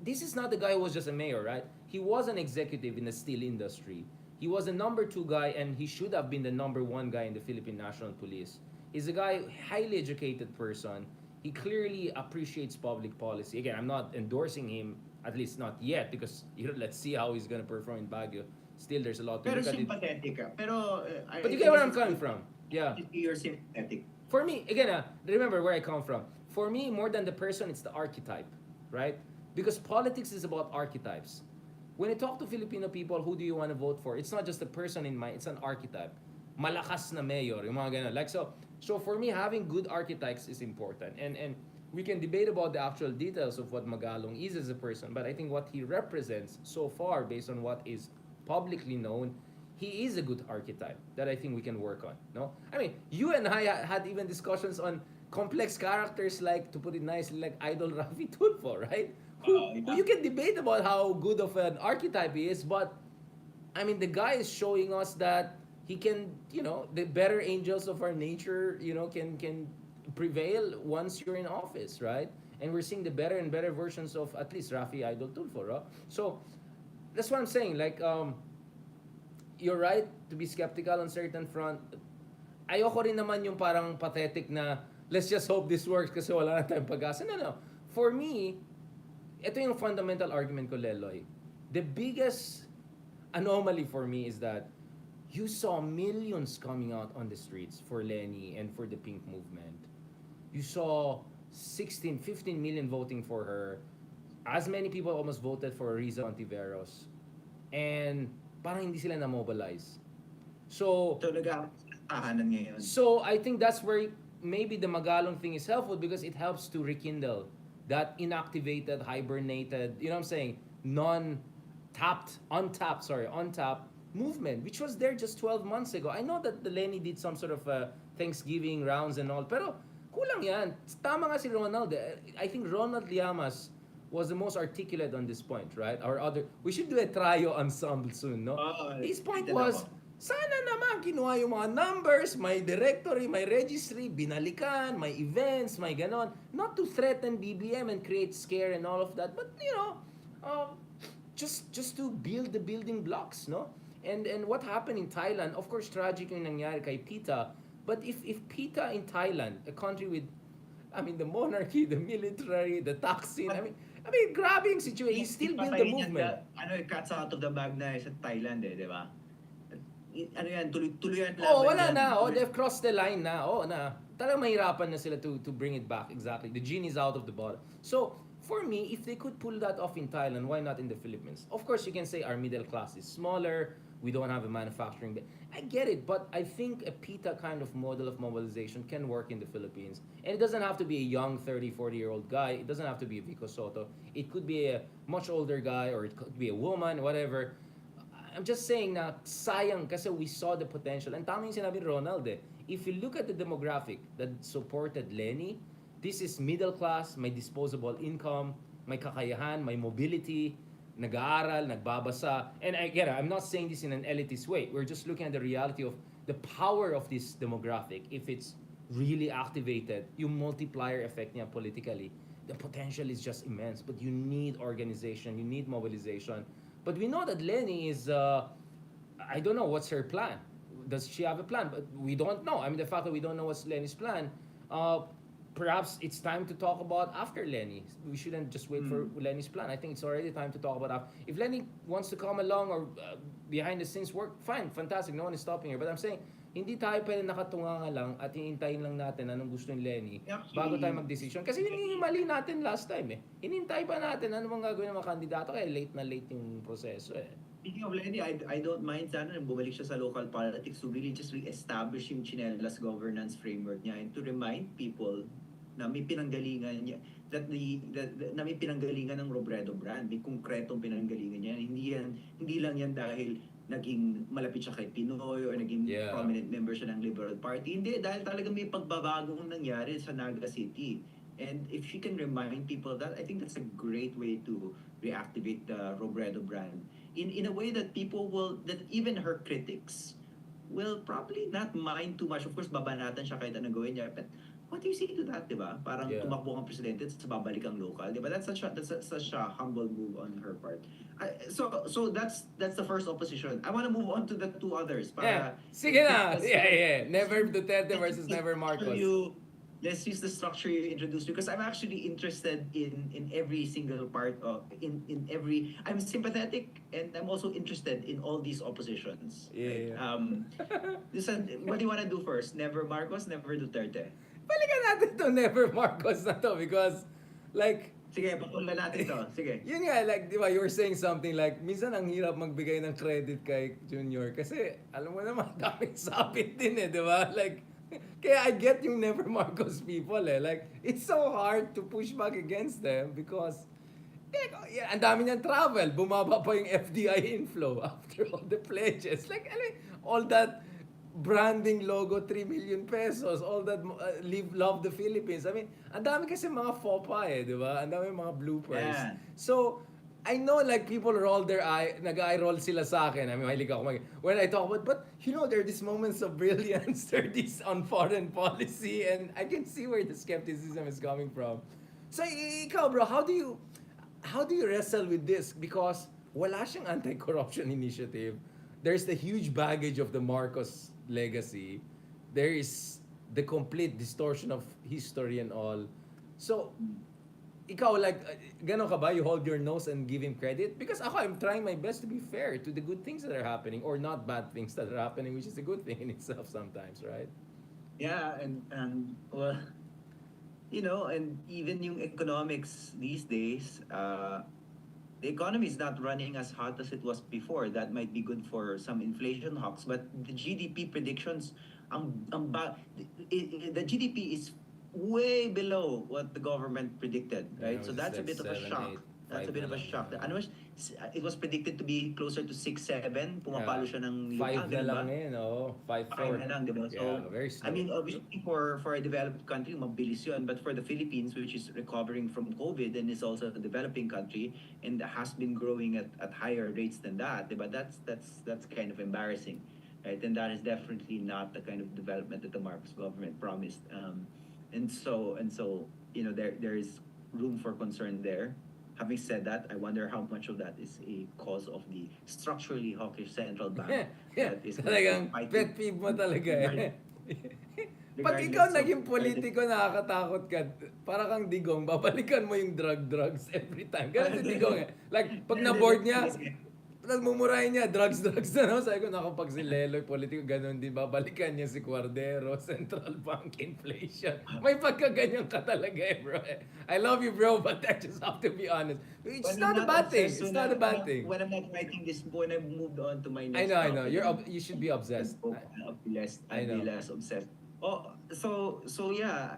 A: this is not the guy who was just a mayor, right? He was an executive in the steel industry. He was a number two guy, and he should have been the number one guy in the Philippine National Police. He's a guy, highly educated person. He clearly appreciates public policy. Again, I'm not endorsing him, at least not yet, because let's see how he's gonna perform in Baguio. Still, there's a lot to
B: Pero
A: look at it.
B: sympathetic ka. Pero
A: But you
B: I
A: get where
B: guess
A: I'm
B: it's
A: coming
B: good
A: from. Yeah.
B: to see you're sympathetic.
A: For me, again, remember where I come from. For me, more than the person, it's the archetype, right? Because politics is about archetypes. When you talk to Filipino people, who do you want to vote for? It's not just a person in mind, it's an archetype. Malakas na mayor, yung mga ganun. Like so for me, having good archetypes is important. And we can debate about the actual details of what Magalong is as a person, but I think what he represents so far, based on what is publicly known, he is a good archetype that I think we can work on. No, I mean, you and I had even discussions on complex characters, like, to put it nicely, like Idol Rafi Tulfo, right? Who
B: Yeah.
A: you can debate about how good of an archetype he is, but I mean, the guy is showing us that he can, the better angels of our nature, can prevail once you're in office, right? And we're seeing the better and better versions of at least Rafi Idol Tulfo, right? So that's what I'm saying. Like, you're right to be skeptical on certain front. Ayoko rin naman yung parang pathetic na let's just hope this works kasi wala na tayong pag-asa. No, no. For me, ito yung fundamental argument ko, Leloy. The biggest anomaly for me is that you saw millions coming out on the streets for Lenny and for the Pink Movement. You saw 16, 15 million voting for her. As many people almost voted for Riza Ontiveros. And parang hindi sila na-mobilize. So,
B: So tahanan ngayon.
A: so I think that's where maybe the Magalong thing is helpful, because it helps to rekindle that inactivated, hibernated, you know what I'm saying, untapped movement, which was there just 12 months ago. I know that the Lenny did some sort of Thanksgiving rounds and all, pero kulang yan. Tama nga si Ronald. I think Ronald Llamas was the most articulate on this point, right? We should do a trio ensemble soon, no? His point
B: excited
A: was,
B: ako.
A: sana naman kinuha yung mga numbers, may directory, may registry, binalikan, may events, may ganon. Not to threaten BBM and create scare and all of that, but just to build the building blocks, no? And what happened in Thailand, of course, tragic yung nangyari kay PETA, but if PETA in Thailand, a country with, I mean, the monarchy, the military, the Thaksin, I mean, grabe yung situation. He still built the movement.
B: Cuts out of the bag na sa Thailand di ba? Ano yan, tuloy-tuloyan
A: Oh,
B: laban
A: wala
B: yan.
A: na. Oh, they've crossed the line na. Oh, na. Talagang mahirapan na sila to bring it back. Exactly. The genie's out of the bottle. So, for me, if they could pull that off in Thailand, why not in the Philippines? Of course, you can say our middle class is smaller. We don't have a manufacturing. But I get it, but I think a PETA kind of model of mobilization can work in the Philippines. And it doesn't have to be a young 30, 40-year-old guy. It doesn't have to be a Vico Soto. It could be a much older guy, or it could be a woman, whatever. I'm just saying na sayang kasi we saw the potential. And tama yung sinabi ni Ronald eh. If you look at the demographic that supported Lenny, this is middle class, may disposable income, may kakayahan, may mobility, nag-aaral, nagbabasa. And again, I'm not saying this in an elitist way. We're just looking at the reality of the power of this demographic. If it's really activated, yung multiplier effect niya politically, the potential is just immense. But you need organization, you need mobilization. But we know that Lenny is, I don't know what's her plan. Does she have a plan? But we don't know. I mean, the fact that we don't know what's Lenny's plan, perhaps it's time to talk about after Lenny. We shouldn't just wait for Lenny's plan. I think it's already time to talk about after. If Lenny wants to come along or behind the scenes work, fine, fantastic. No one is stopping her. But I'm saying, hindi tayo pwede nakatunga nga lang at hihintayin lang natin anong gusto ni Lenny bago tayo mag-decision. Kasi yun yung mali natin last time eh. Hinintay pa natin ano bang gagawin ng mga kandidato kaya late na late yung proseso eh.
B: Speaking of Lenny, I don't mind sana nang bumalik siya sa local politics to really just re-establish yung chinelas governance framework niya and to remind people na may pinanggalingan niya, na may pinanggalingan ng Robredo brand, may konkretong pinanggalingan niya. Hindi lang yan dahil naging malapit siya kay Pinoy or naging prominent member siya ng Liberal Party. Hindi, dahil talaga may pagbabagong nangyari sa Naga City. And if she can remind people of that, I think that's a great way to reactivate the Robredo brand in a way that people will, that even her critics will probably not mind too much. Of course, babanatan siya kahit anong gawin niya. But what do you say to that, di ba? Parang
A: Yeah.
B: tumakbo kang presidente, tapos babalik ang local, di ba? That's such a humble move on her part. So that's the first opposition. I want to move on to the two others
A: Yeah.
B: para
A: Sige na.
B: let's
A: Yeah, yeah.
B: let's
A: Never Duterte
B: let's use
A: versus
B: the
A: never
B: structure
A: Marcos.
B: let's use the structure you introduced, because I'm actually interested in every single part of in every. I'm sympathetic and I'm also interested in all these oppositions. Right?
A: Yeah.
B: What do you want to do first? Never Marcos, never Duterte.
A: Balikan natin to never Marcos na to because like
B: Sige, patulan natin to. Sige.
A: yun nga, like, di ba, you were saying something like, minsan ang hirap magbigay ng credit kay Junior kasi, alam mo naman, daming sapit din eh, di ba? Like, kaya I get yung never Marcos people eh. Like, it's so hard to push back against them because, yeah, ang dami niyang travel. Bumaba pa yung FDI inflow after all the pledges. Like, all that branding logo, 3 million pesos, all that love the Philippines. I mean, ang dami kasi mga faux pas eh, di ba? Ang dami mga bloopers.
B: Yeah.
A: So, I know like people roll their eye, nag-eye roll sila sa akin. I mean, mahilig ako when I talk about, but you know, there are these moments of brilliance, there are these on foreign policy, and I can see where the skepticism is coming from. So, ikaw bro, how do you wrestle with this? Because wala siyang anti-corruption initiative. There's the huge baggage of the Marcos legacy. There is the complete distortion of history and all. So, ikaw like, gano'n ka ba? You hold your nose and give him credit? Because ako, I'm trying my best to be fair to the good things that are happening or not bad things that are happening, which is a good thing in itself sometimes, right?
B: Yeah, and well, and even yung economics these days, the economy is not running as hot as it was before. That might be good for some inflation hawks, but the GDP predictions, the GDP is way below what the government predicted, right?
A: Yeah,
B: So
A: it's
B: that's a
A: like
B: bit of a
A: 7,
B: shock.
A: 8,
B: That's a
A: 5
B: bit of
A: na
B: a
A: lang.
B: shock. Ano was, it was predicted to be closer to 6, 7. Pumapalo siya ng
A: 5 na
B: ganun
A: lang
B: ba?
A: ngayon, oh. 5, 4.
B: Fine na lang, di ba? So,
A: Yeah, very
B: I
A: slow.
B: mean, obviously for a developed country, mabilis yun. But for the Philippines, which is recovering from COVID and is also a developing country and has been growing at higher rates than that, di ba? That's kind of embarrassing, right? And that is definitely not the kind of development that the Marcos government promised. And so, there is room for concern there. Having said that, I wonder how much of that is a cause of the structurally hawkish central bank
A: Yeah,
B: that is
A: talagang
B: fighting
A: pet peeve mo talaga eh. Pag
B: regardless
A: ikaw
B: of
A: naging politiko, nakakatakot ka. Para kang digong, babalikan mo yung drugs every time. Ganun si digong eh. Like, pag na-board niya, nagmumurahin niya, drugs na, no? Sabi ko, pag si Leloy, politiko, ganun din, babalikan niya si Cuardero, central bank inflation. May pagkaganyan ka talaga eh, bro. I love you, bro, but I just have to be honest. It's
B: When
A: not a
B: I'm
A: bad thing.
B: obsessed,
A: It's not a bad thing.
B: when I'm not writing this, when I've moved on to my
A: I
B: next
A: know.
B: topic,
A: You should be obsessed.
B: I'll be less,
A: I
B: I'll be
A: know.
B: less obsessed. Oh, so yeah.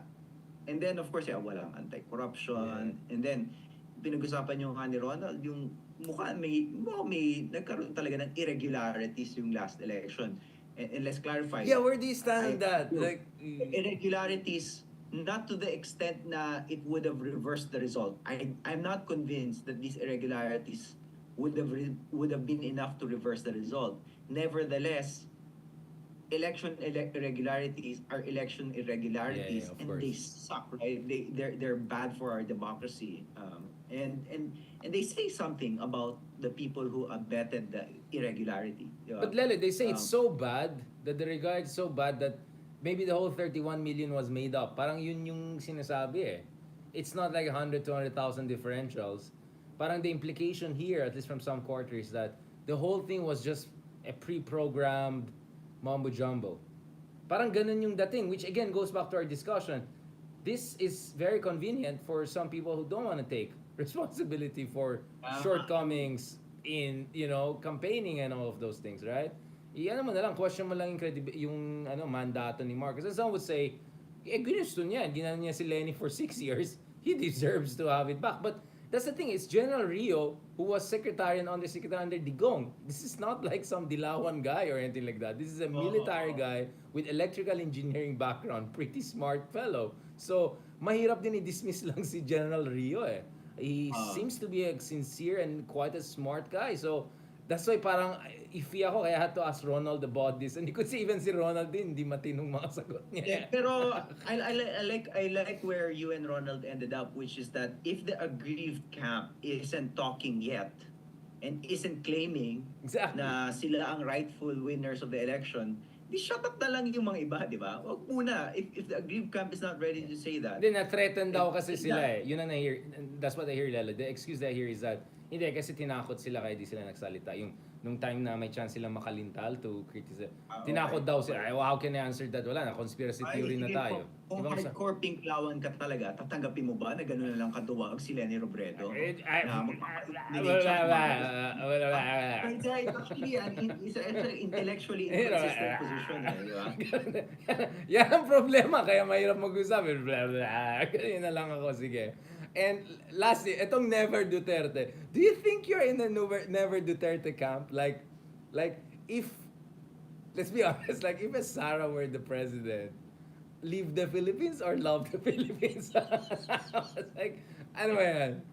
B: And then, of course, yeah, walang anti-corruption. And then, pinag-usapan yung ni Ronald, yung may nagkaroon talaga ng irregularities yung last election. And let's clarify.
A: Yeah, where do you stand on that?
B: Like,
A: Like,
B: irregularities, not to the extent na it would have reversed the result. I'm not convinced that these irregularities would have been enough to reverse the result. Nevertheless, election irregularities are election irregularities,
A: Yeah, of
B: and
A: course.
B: they suck, right? They're bad for our democracy, and they say something about the people who abetted the irregularity.
A: but Lele, they say it's so bad that the regard is so bad that maybe the whole 31 million was made up. Parang yun yung sinasabi eh. It's not like 100, 200,000 differentials. Parang the implication here, at least from some quarters, that the whole thing was just a pre-programmed mambo jumbo. Parang ganun yung dating, which again goes back to our discussion. This is very convenient for some people who don't want to take responsibility for shortcomings in, campaigning and all of those things, right? Iyan mo na lang, question mo lang yung mandato ni Marcos. And some would say, ginusto niya, ginano niya si Lenny for 6 years. He deserves to have it back. But that's the thing, it's General Rio who was secretary and undersecretary under Digong. This is not like some Dilawan guy or anything like that. This is a military guy with electrical engineering background, pretty smart fellow. So, mahirap din i-dismiss lang si General Rio eh. He seems to be a sincere and quite a smart guy. So, That's why parang iffy ako kaya I had to ask Ronald about this. And you could see even si Ronald din, hindi matinong mga sagot
B: Yeah,
A: niya.
B: pero I like where you and Ronald ended up, which is that if the aggrieved camp isn't talking yet and isn't claiming
A: Exactly.
B: na sila ang rightful winners of the election, di shut up na lang yung mga iba, di ba? Wag muna. If the aggrieved camp is not ready to say that,
A: Hindi, na-threaten daw kasi
B: it's
A: sila
B: that.
A: eh. Yun ang na-hear. That's what I hear, Lalo. The excuse that I hear is that, hindi, kasi tinakot sila kaya di sila nagsalita. Yung, nung time na may chance silang makalintal to criticize. Tinakot
B: Okay,
A: daw sila.
B: okay.
A: Ay, how can I answer that? Wala na, conspiracy
B: Ay,
A: theory na
B: sige,
A: tayo.
B: kung
A: Ibang sa...
B: hardcore pinklawan ka talaga, tatanggapin mo ba na gano'n na lang katuwag si Lenny Robredo? Na magpapalit siya, It's actually it's an intellectually inconsistent position, di ba?
A: Yan ang problema, kaya mahirap mag-usap. Blah, blah. Ganyan na lang ako, sige. And lastly, itong Never Duterte. Do you think you're in the Never Duterte camp? Like if, let's be honest, like if a Sarah were the president, leave the Philippines or love the Philippines? It's like, ano ba yan?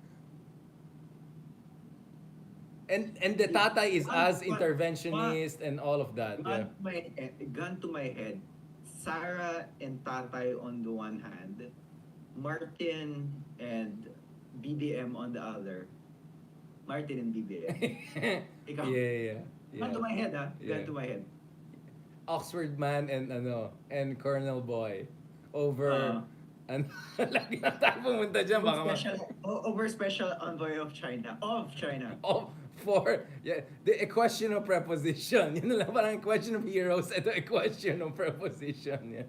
A: And the Tatay is as interventionist and all of that. Yeah.
B: Gun to my head. Sarah and Tatay on the one hand, Martin and BBM on the other. Martin and BBM. Ikaw.
A: Yeah.
B: Gun to my head, ha?
A: Yeah.
B: Gun to my head.
A: Oxford man and Colonel Boy over ano lagi na tayo pumunta dyan baka
B: Over special envoy of China.
A: for a question of preposition. Yun na lang, parang a question of heroes, ito a question of preposition. Yeah.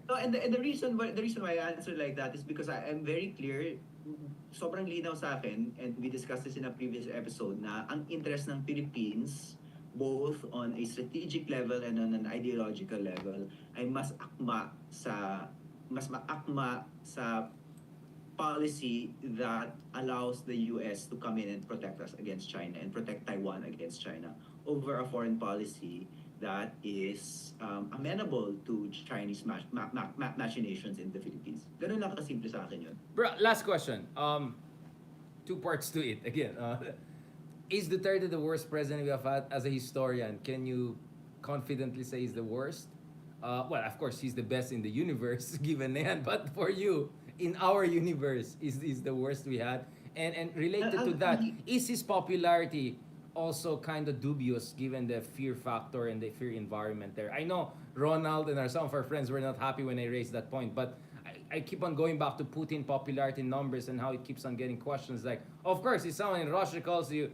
B: No, and the reason why I answer like that is because I am very clear, sobrang linaw sa akin, and we discussed this in a previous episode, na ang interest ng Philippines, both on a strategic level and on an ideological level, ay mas maakma sa policy that allows the US to come in and protect us against China and protect Taiwan against China over a foreign policy that is amenable to Chinese machinations in the Philippines. Ganun lang kasimple sa akin yun.
A: Bro, last question. Two parts to it. Again, is Duterte the worst president we have had? As a historian, can you confidently say he's the worst? Well, of course, he's the best in the universe, given yan. But for you, in our universe, is the worst we had? And related to that, is his popularity also kind of dubious given the fear factor and the fear environment there? I know Ronald and some of our friends were not happy when I raised that point, but I keep on going back to Putin popularity numbers and how it keeps on getting questions like, of course, if someone in Russia calls you,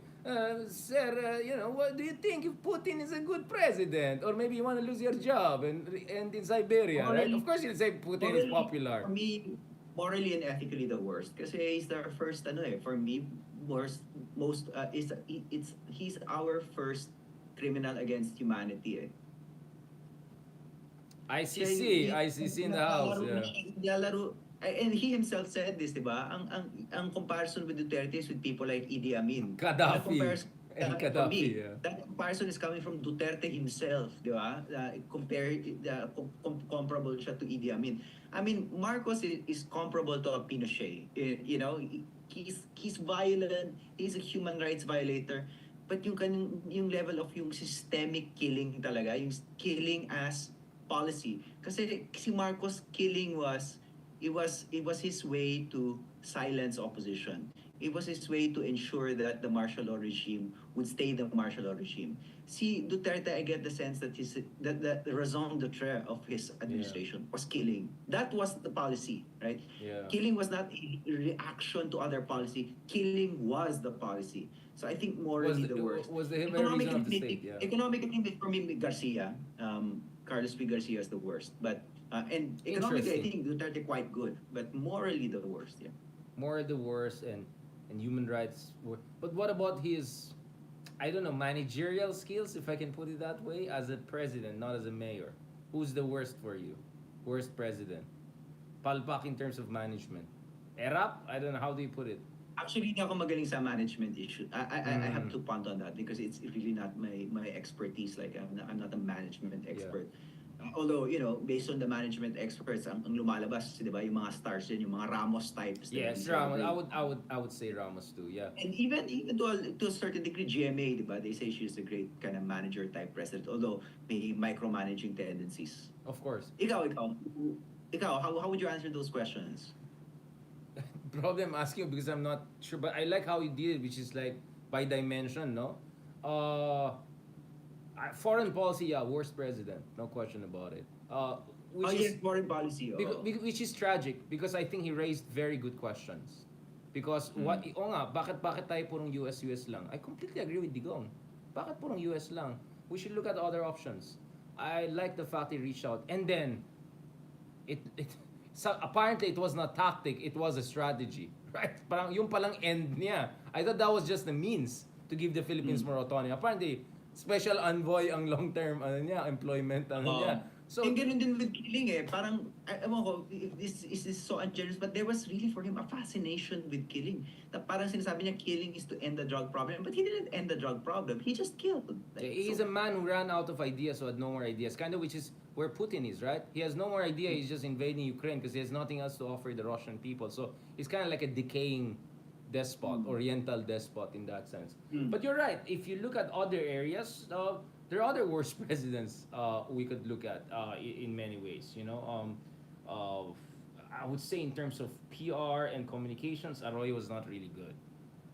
A: sir, what do you think if Putin is a good president? Or maybe you want to lose your job and in Siberia, right? Of course, you'll say Putin is popular.
B: For me, morally and ethically the worst. Kasi he's the first, for me, he's our first criminal against humanity, eh.
A: ICC in the house.
B: Nilalaro, and he himself said this, di ba? Ang comparison with Duterte is with people like Idi Amin.
A: Gaddafi.
B: For me, that comparison is coming from Duterte himself, di ba? Comparable siya to Idi Amin. I mean, Marcos is comparable to a Pinochet. He's violent, he's a human rights violator. But yung level of yung systemic killing talaga, yung killing as policy. Kasi si Marcos killing was his way to silence opposition. It was his way to ensure that the martial law regime would stay the martial law regime. Si Duterte, I get the sense that the raison d'etre of his administration was killing. That was the policy, right?
A: Yeah.
B: Killing was not a reaction to other policy. Killing was the policy. So I think morally the worst.
A: Was the very reason of the state, yeah.
B: Economically, for me, Garcia, Carlos P. Garcia is the worst. But and economically, I think Duterte quite good. But morally, the worst, yeah.
A: More the worst and human rights. But what about his, I don't know, managerial skills, if I can put it that way, as a president, not as a mayor? Who's the worst for you? Worst president? Palpak in terms of management. Erap? I don't know, how do you put it?
B: Actually, hindi ako magaling sa management issue. I have to punt on that because it's really not my expertise. Like I'm not a management expert. Although, based on the management experts, ang lumalabas, di ba, yung mga stars yun, yung mga Ramos types, di ba,
A: Yes,
B: yung
A: Ramos. I
B: celebrate.
A: would I would I would say Ramos too. Yeah,
B: And even to a certain degree, GMA, di ba, they say she's a great kind of manager type president, although may micromanaging tendencies.
A: of course.
B: Ikaw, how would you answer those questions?
A: Probably I'm asking you because I'm not sure, but I like how you did it, which is like by dimension, no? Foreign policy, yeah, worst president, no question about it.
B: Oh,
A: Which
B: yes,
A: is
B: foreign policy. Oh.
A: which is tragic because I think he raised very good questions. Because what,
B: Hmm.
A: o nga, bakit tayo purong US lang? I completely agree with Digong. Bakit purong US lang? We should look at other options. I like the fact he reached out, and then it so apparently it was not tactic, it was a strategy, right? Parang yung palang end niya. I thought that was just the means to give the Philippines more autonomy. Apparently, special envoy ang long-term ano niya, employment ano
B: Oo.
A: niya. So
B: Yung ganun din with Killing eh. Parang, ewan ko, if this is so ungenerous, but there was really for him a fascination with killing. Na parang sinasabi niya, killing is to end the drug problem. But he didn't end the drug problem. He just killed. Like,
A: he's a
B: so,
A: man who ran out of ideas, so had no more ideas. Kind of which is where Putin is, right? He has no more idea. He's just invading Ukraine because he has nothing else to offer the Russian people. So he's kind of like a decaying despot, Oriental despot in that sense. But you're right. If you look at other areas, there are other worse presidents we could look at in many ways. Uh, I would say in terms of PR and communications, Arroyo was not really good.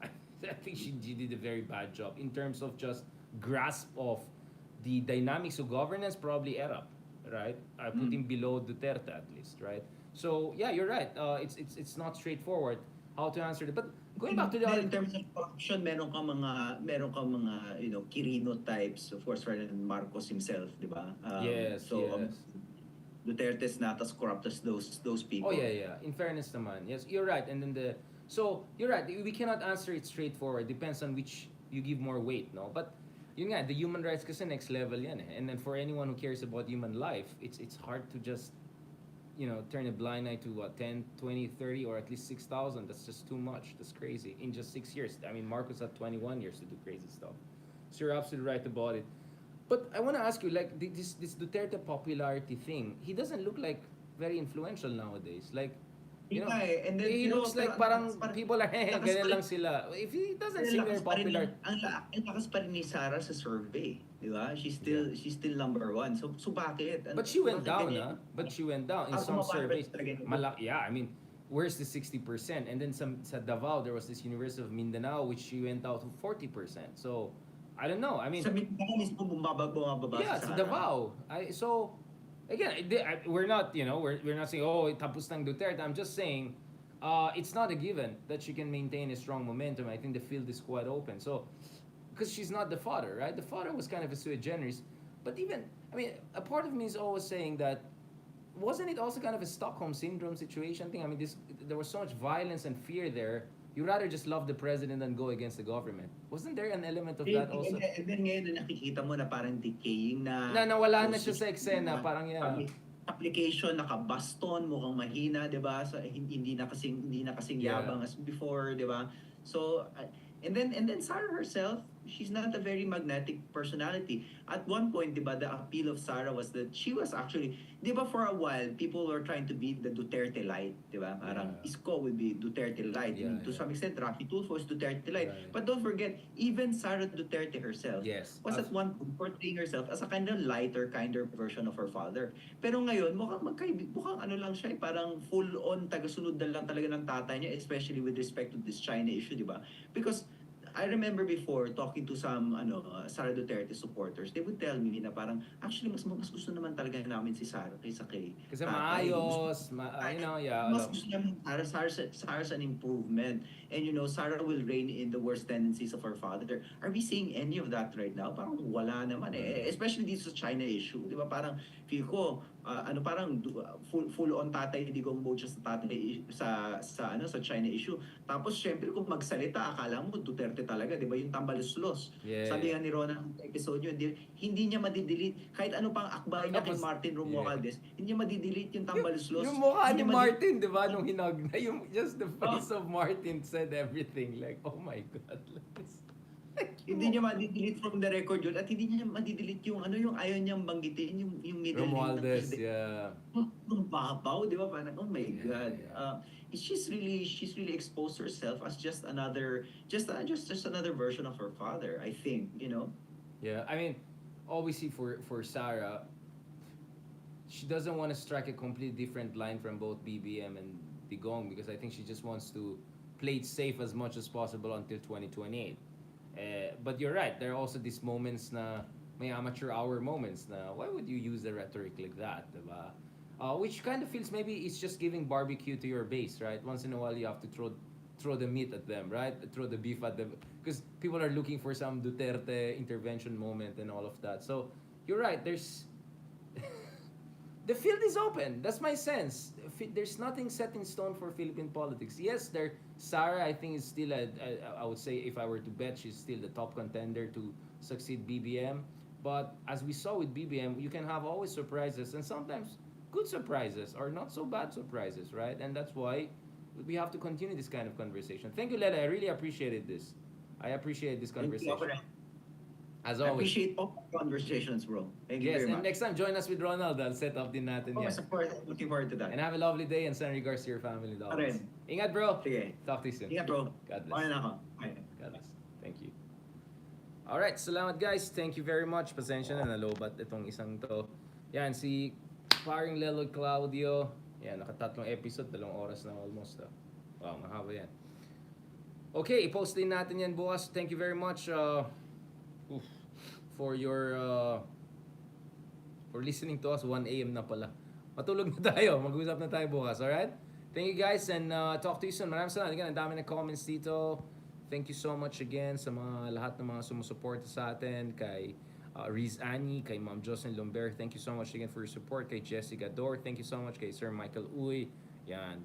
A: I think she did a very bad job in terms of just grasp of the dynamics of governance. Probably Erap, right? I put him below Duterte at least, right? So yeah, you're right. It's not straightforward how to answer it. But going back to the
B: then
A: other,
B: in terms of corruption, meron kang mga, Quirino types, of course, Ferdinand Marcos himself, di ba?
A: yes, yes.
B: Duterte's not as corrupt as those
A: Oh
B: people.
A: yeah, yeah. In fairness, naman, yes, you're right. And then so you're right. We cannot answer it straightforward. Depends on which you give more weight, no. But yun nga, the human rights kasi next level yan eh. And then for anyone who cares about human life, it's hard to just turn a blind eye to what 10, 20, 30, or at least 6,000. That's just too much. That's crazy in just 6 years. I mean, Marcos had 21 years to do crazy stuff. So you're absolutely right about it. But I want to ask you, like this Duterte popularity thing, he doesn't look like very influential nowadays. Like,
B: Yeah, eh. And then,
A: he looks
B: pero
A: like
B: ang lakas
A: parang
B: pa rin,
A: people are,
B: lakas
A: ganyan
B: pa rin,
A: lang sila. If he doesn't
B: ang
A: seem
B: lakas
A: very
B: pa rin
A: popular,
B: ang lakas pa rin ni Sarah sa survey, di ba? She's
A: yeah.
B: still number one. So bakit?
A: But she went
B: Bakit
A: down,
B: ganyan?
A: But she went down in some
B: Bumaba ba
A: surveys.
B: talaga yun?
A: Yeah, I mean, where's the 60%? And then sa Davao, there was this University of Mindanao, which she went out to 40%. So, I don't know. I mean,
B: Sa Mindanao mismo bumababa
A: yeah,
B: si
A: sa
B: Sarah.
A: Davao. So again, we're not, we're not saying, oh, tapos ng Duterte. I'm just saying, it's not a given that she can maintain a strong momentum. I think the field is quite open. So, because she's not the father, right? The father was kind of a sui generis. But even, I mean, a part of me is always saying that, wasn't it also kind of a Stockholm syndrome situation thing? I mean, there was so much violence and fear there. You rather just love the president than go against the government. Wasn't there an element of that also?
B: And then ngayon na nakikita mo na parang decaying na
A: Na nawala na siya sa eksena, parang yeah.
B: Application nakabaston, mukhang mahina, 'di ba? So hindi na kasing
A: Yeah.
B: yabang as before, 'di ba? So and then Sarah herself, she's not a very magnetic personality. At one point, 'di ba, the appeal of Sarah was that she was actually, 'di ba, for a while people were trying to be the Duterte light, 'di ba? Parang
A: Yeah.
B: Isko would be Duterte light.
A: Yeah,
B: To
A: yeah.
B: some extent, Rafi Tulfo is Duterte light.
A: Right.
B: But don't forget, even Sarah Duterte herself
A: Yes.
B: was at one point portraying herself as a kind of lighter, kinder version of her father. Pero ngayon, mukhang ano lang siya, parang full-on tagasunod na lang talaga ng tatay niya, especially with respect to this China issue, di ba? Because I remember before talking to some Sara Duterte supporters, they would tell me na parang actually mas gusto naman talaga namin si Sara kaysa kay
A: Kasi
B: tatay.
A: maayos, yeah.
B: Mas gusto namin Sarah's an improvement. And Sarah will rein in the worst tendencies of her father. Are we seeing any of that right now? Parang wala naman eh. Especially dito sa China issue. Di ba? Parang feel ko, full on tatay digong mode siya sa China issue. Tapos syempre kung magsalita, akala mo Duterte talaga, 'di ba? Yung tambaluslos.
A: Yeah.
B: Sabi nga ni Rona ng episode yun, hindi niya madidelete kahit ano pang akbay niya kay
A: Tapos,
B: Martin Romualdez, hindi niya madidelete yung tambaluslos.
A: Yung mukha ni
B: Hindi niya
A: Martin, di ba, nung hinag na, just the face of Martin said everything. Like, oh my God. Like,
B: Hindi niya madi-delete from the record yun at hindi niya madi-delete yung ano yung ayaw niyang banggitin yung middle name ng
A: Romualdez,
B: president.
A: yeah.
B: Ang babaw, di ba? Parang, oh my
A: Yeah,
B: God.
A: yeah.
B: She's really exposed herself as just another, just another version of her father, I think, you know?
A: Yeah, I mean, obviously for Sarah, she doesn't want to strike a completely different line from both BBM and Digong because I think she just wants to play it safe as much as possible until 2028. But you're right, there are also these moments na may amateur hour moments na why would you use the rhetoric like that, diba? Which kind of feels maybe it's just giving barbecue to your base, right? Once in a while you have to throw the meat at them, right? Throw the beef at them because people are looking for some Duterte intervention moment and all of that. So you're right. The field is open. That's my sense. There's nothing set in stone for Philippine politics. Yes, Sarah, I think, is still I would say if I were to bet, she's still the top contender to succeed BBM. But as we saw with BBM, you can have always surprises and sometimes good surprises or not so bad surprises, right? And that's why we have to continue this kind of conversation. Thank you, Lele. I really appreciated this. I appreciate this
B: Thank you.
A: conversation. As
B: I
A: always.
B: appreciate all the conversations, bro. Thank you
A: Yes,
B: very
A: and next
B: much.
A: time, join us with Ronald. I'll set up din natin yan.
B: Of course, looking forward to
A: And
B: that.
A: have a lovely day and send regards to your family,
B: Pa
A: dogs.
B: rin.
A: Ingat, bro.
B: Sige.
A: Talk to you soon.
B: Ingat, bro.
A: God
B: Okay
A: bless.
B: na ako. Okay.
A: God bless. Thank you. Alright, salamat guys. Thank you very much. Pasensya na nalobat itong isang to. Yan, si Paring Lelo Claudio. Yan, nakatatlong episode, 2 oras na almost. Wow, mahaba yan. Okay, i-post din natin yan bukas. Thank you very much oof, for your for listening to us. 1 a.m. na pala. Matulog na tayo. Mag-usap na tayo bukas. Alright? Thank you guys and talk to you soon. Maraming salamat. Again, ang dami na comments dito. Thank you so much again sa mga lahat ng mga sumusuporta sa atin. Kay Riz Ani, kay Ma'am Jocelyn Lomber. Thank you so much again for your support. Kay Jessica Dor. Thank you so much. Kay Sir Michael Uy. Yan.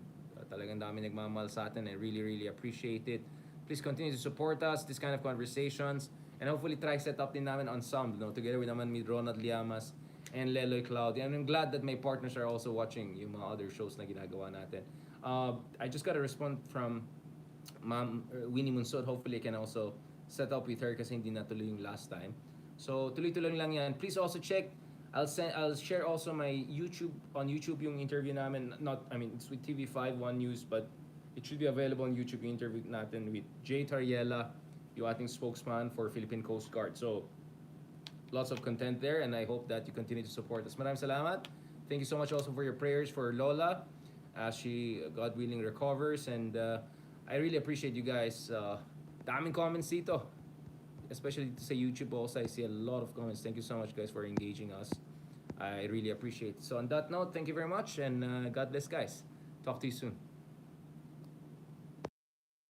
A: Talagang dami nagmamahal sa atin. I really, really appreciate it. Please continue to support us, this kind of conversations. And hopefully try set up din namin ensemble, no? Together with naman with Ronald Llamas and Leloy Claudia. And I'm glad that my partners are also watching yung mga other shows na ginagawa natin. I just got a response from Ma'am Winnie Munsod. Hopefully I can also set up with her kasi hindi natuloy yung last time. So tuloy-tuloy lang yan. Please also check. I'll share also my YouTube on YouTube yung interview namin. It's with TV5 One News, but it should be available on YouTube yung interview natin with Jay Tariela, yung ating spokesman for Philippine Coast Guard. So lots of content there and I hope that you continue to support us. Maraming salamat. Thank you so much also for your prayers for Lola as she, God willing, recovers. And I really appreciate you guys. Daming comments dito. Especially sa YouTube also, I see a lot of comments. Thank you so much guys for engaging us. I really appreciate it. So on that note, thank you very much and God bless guys. Talk to you soon.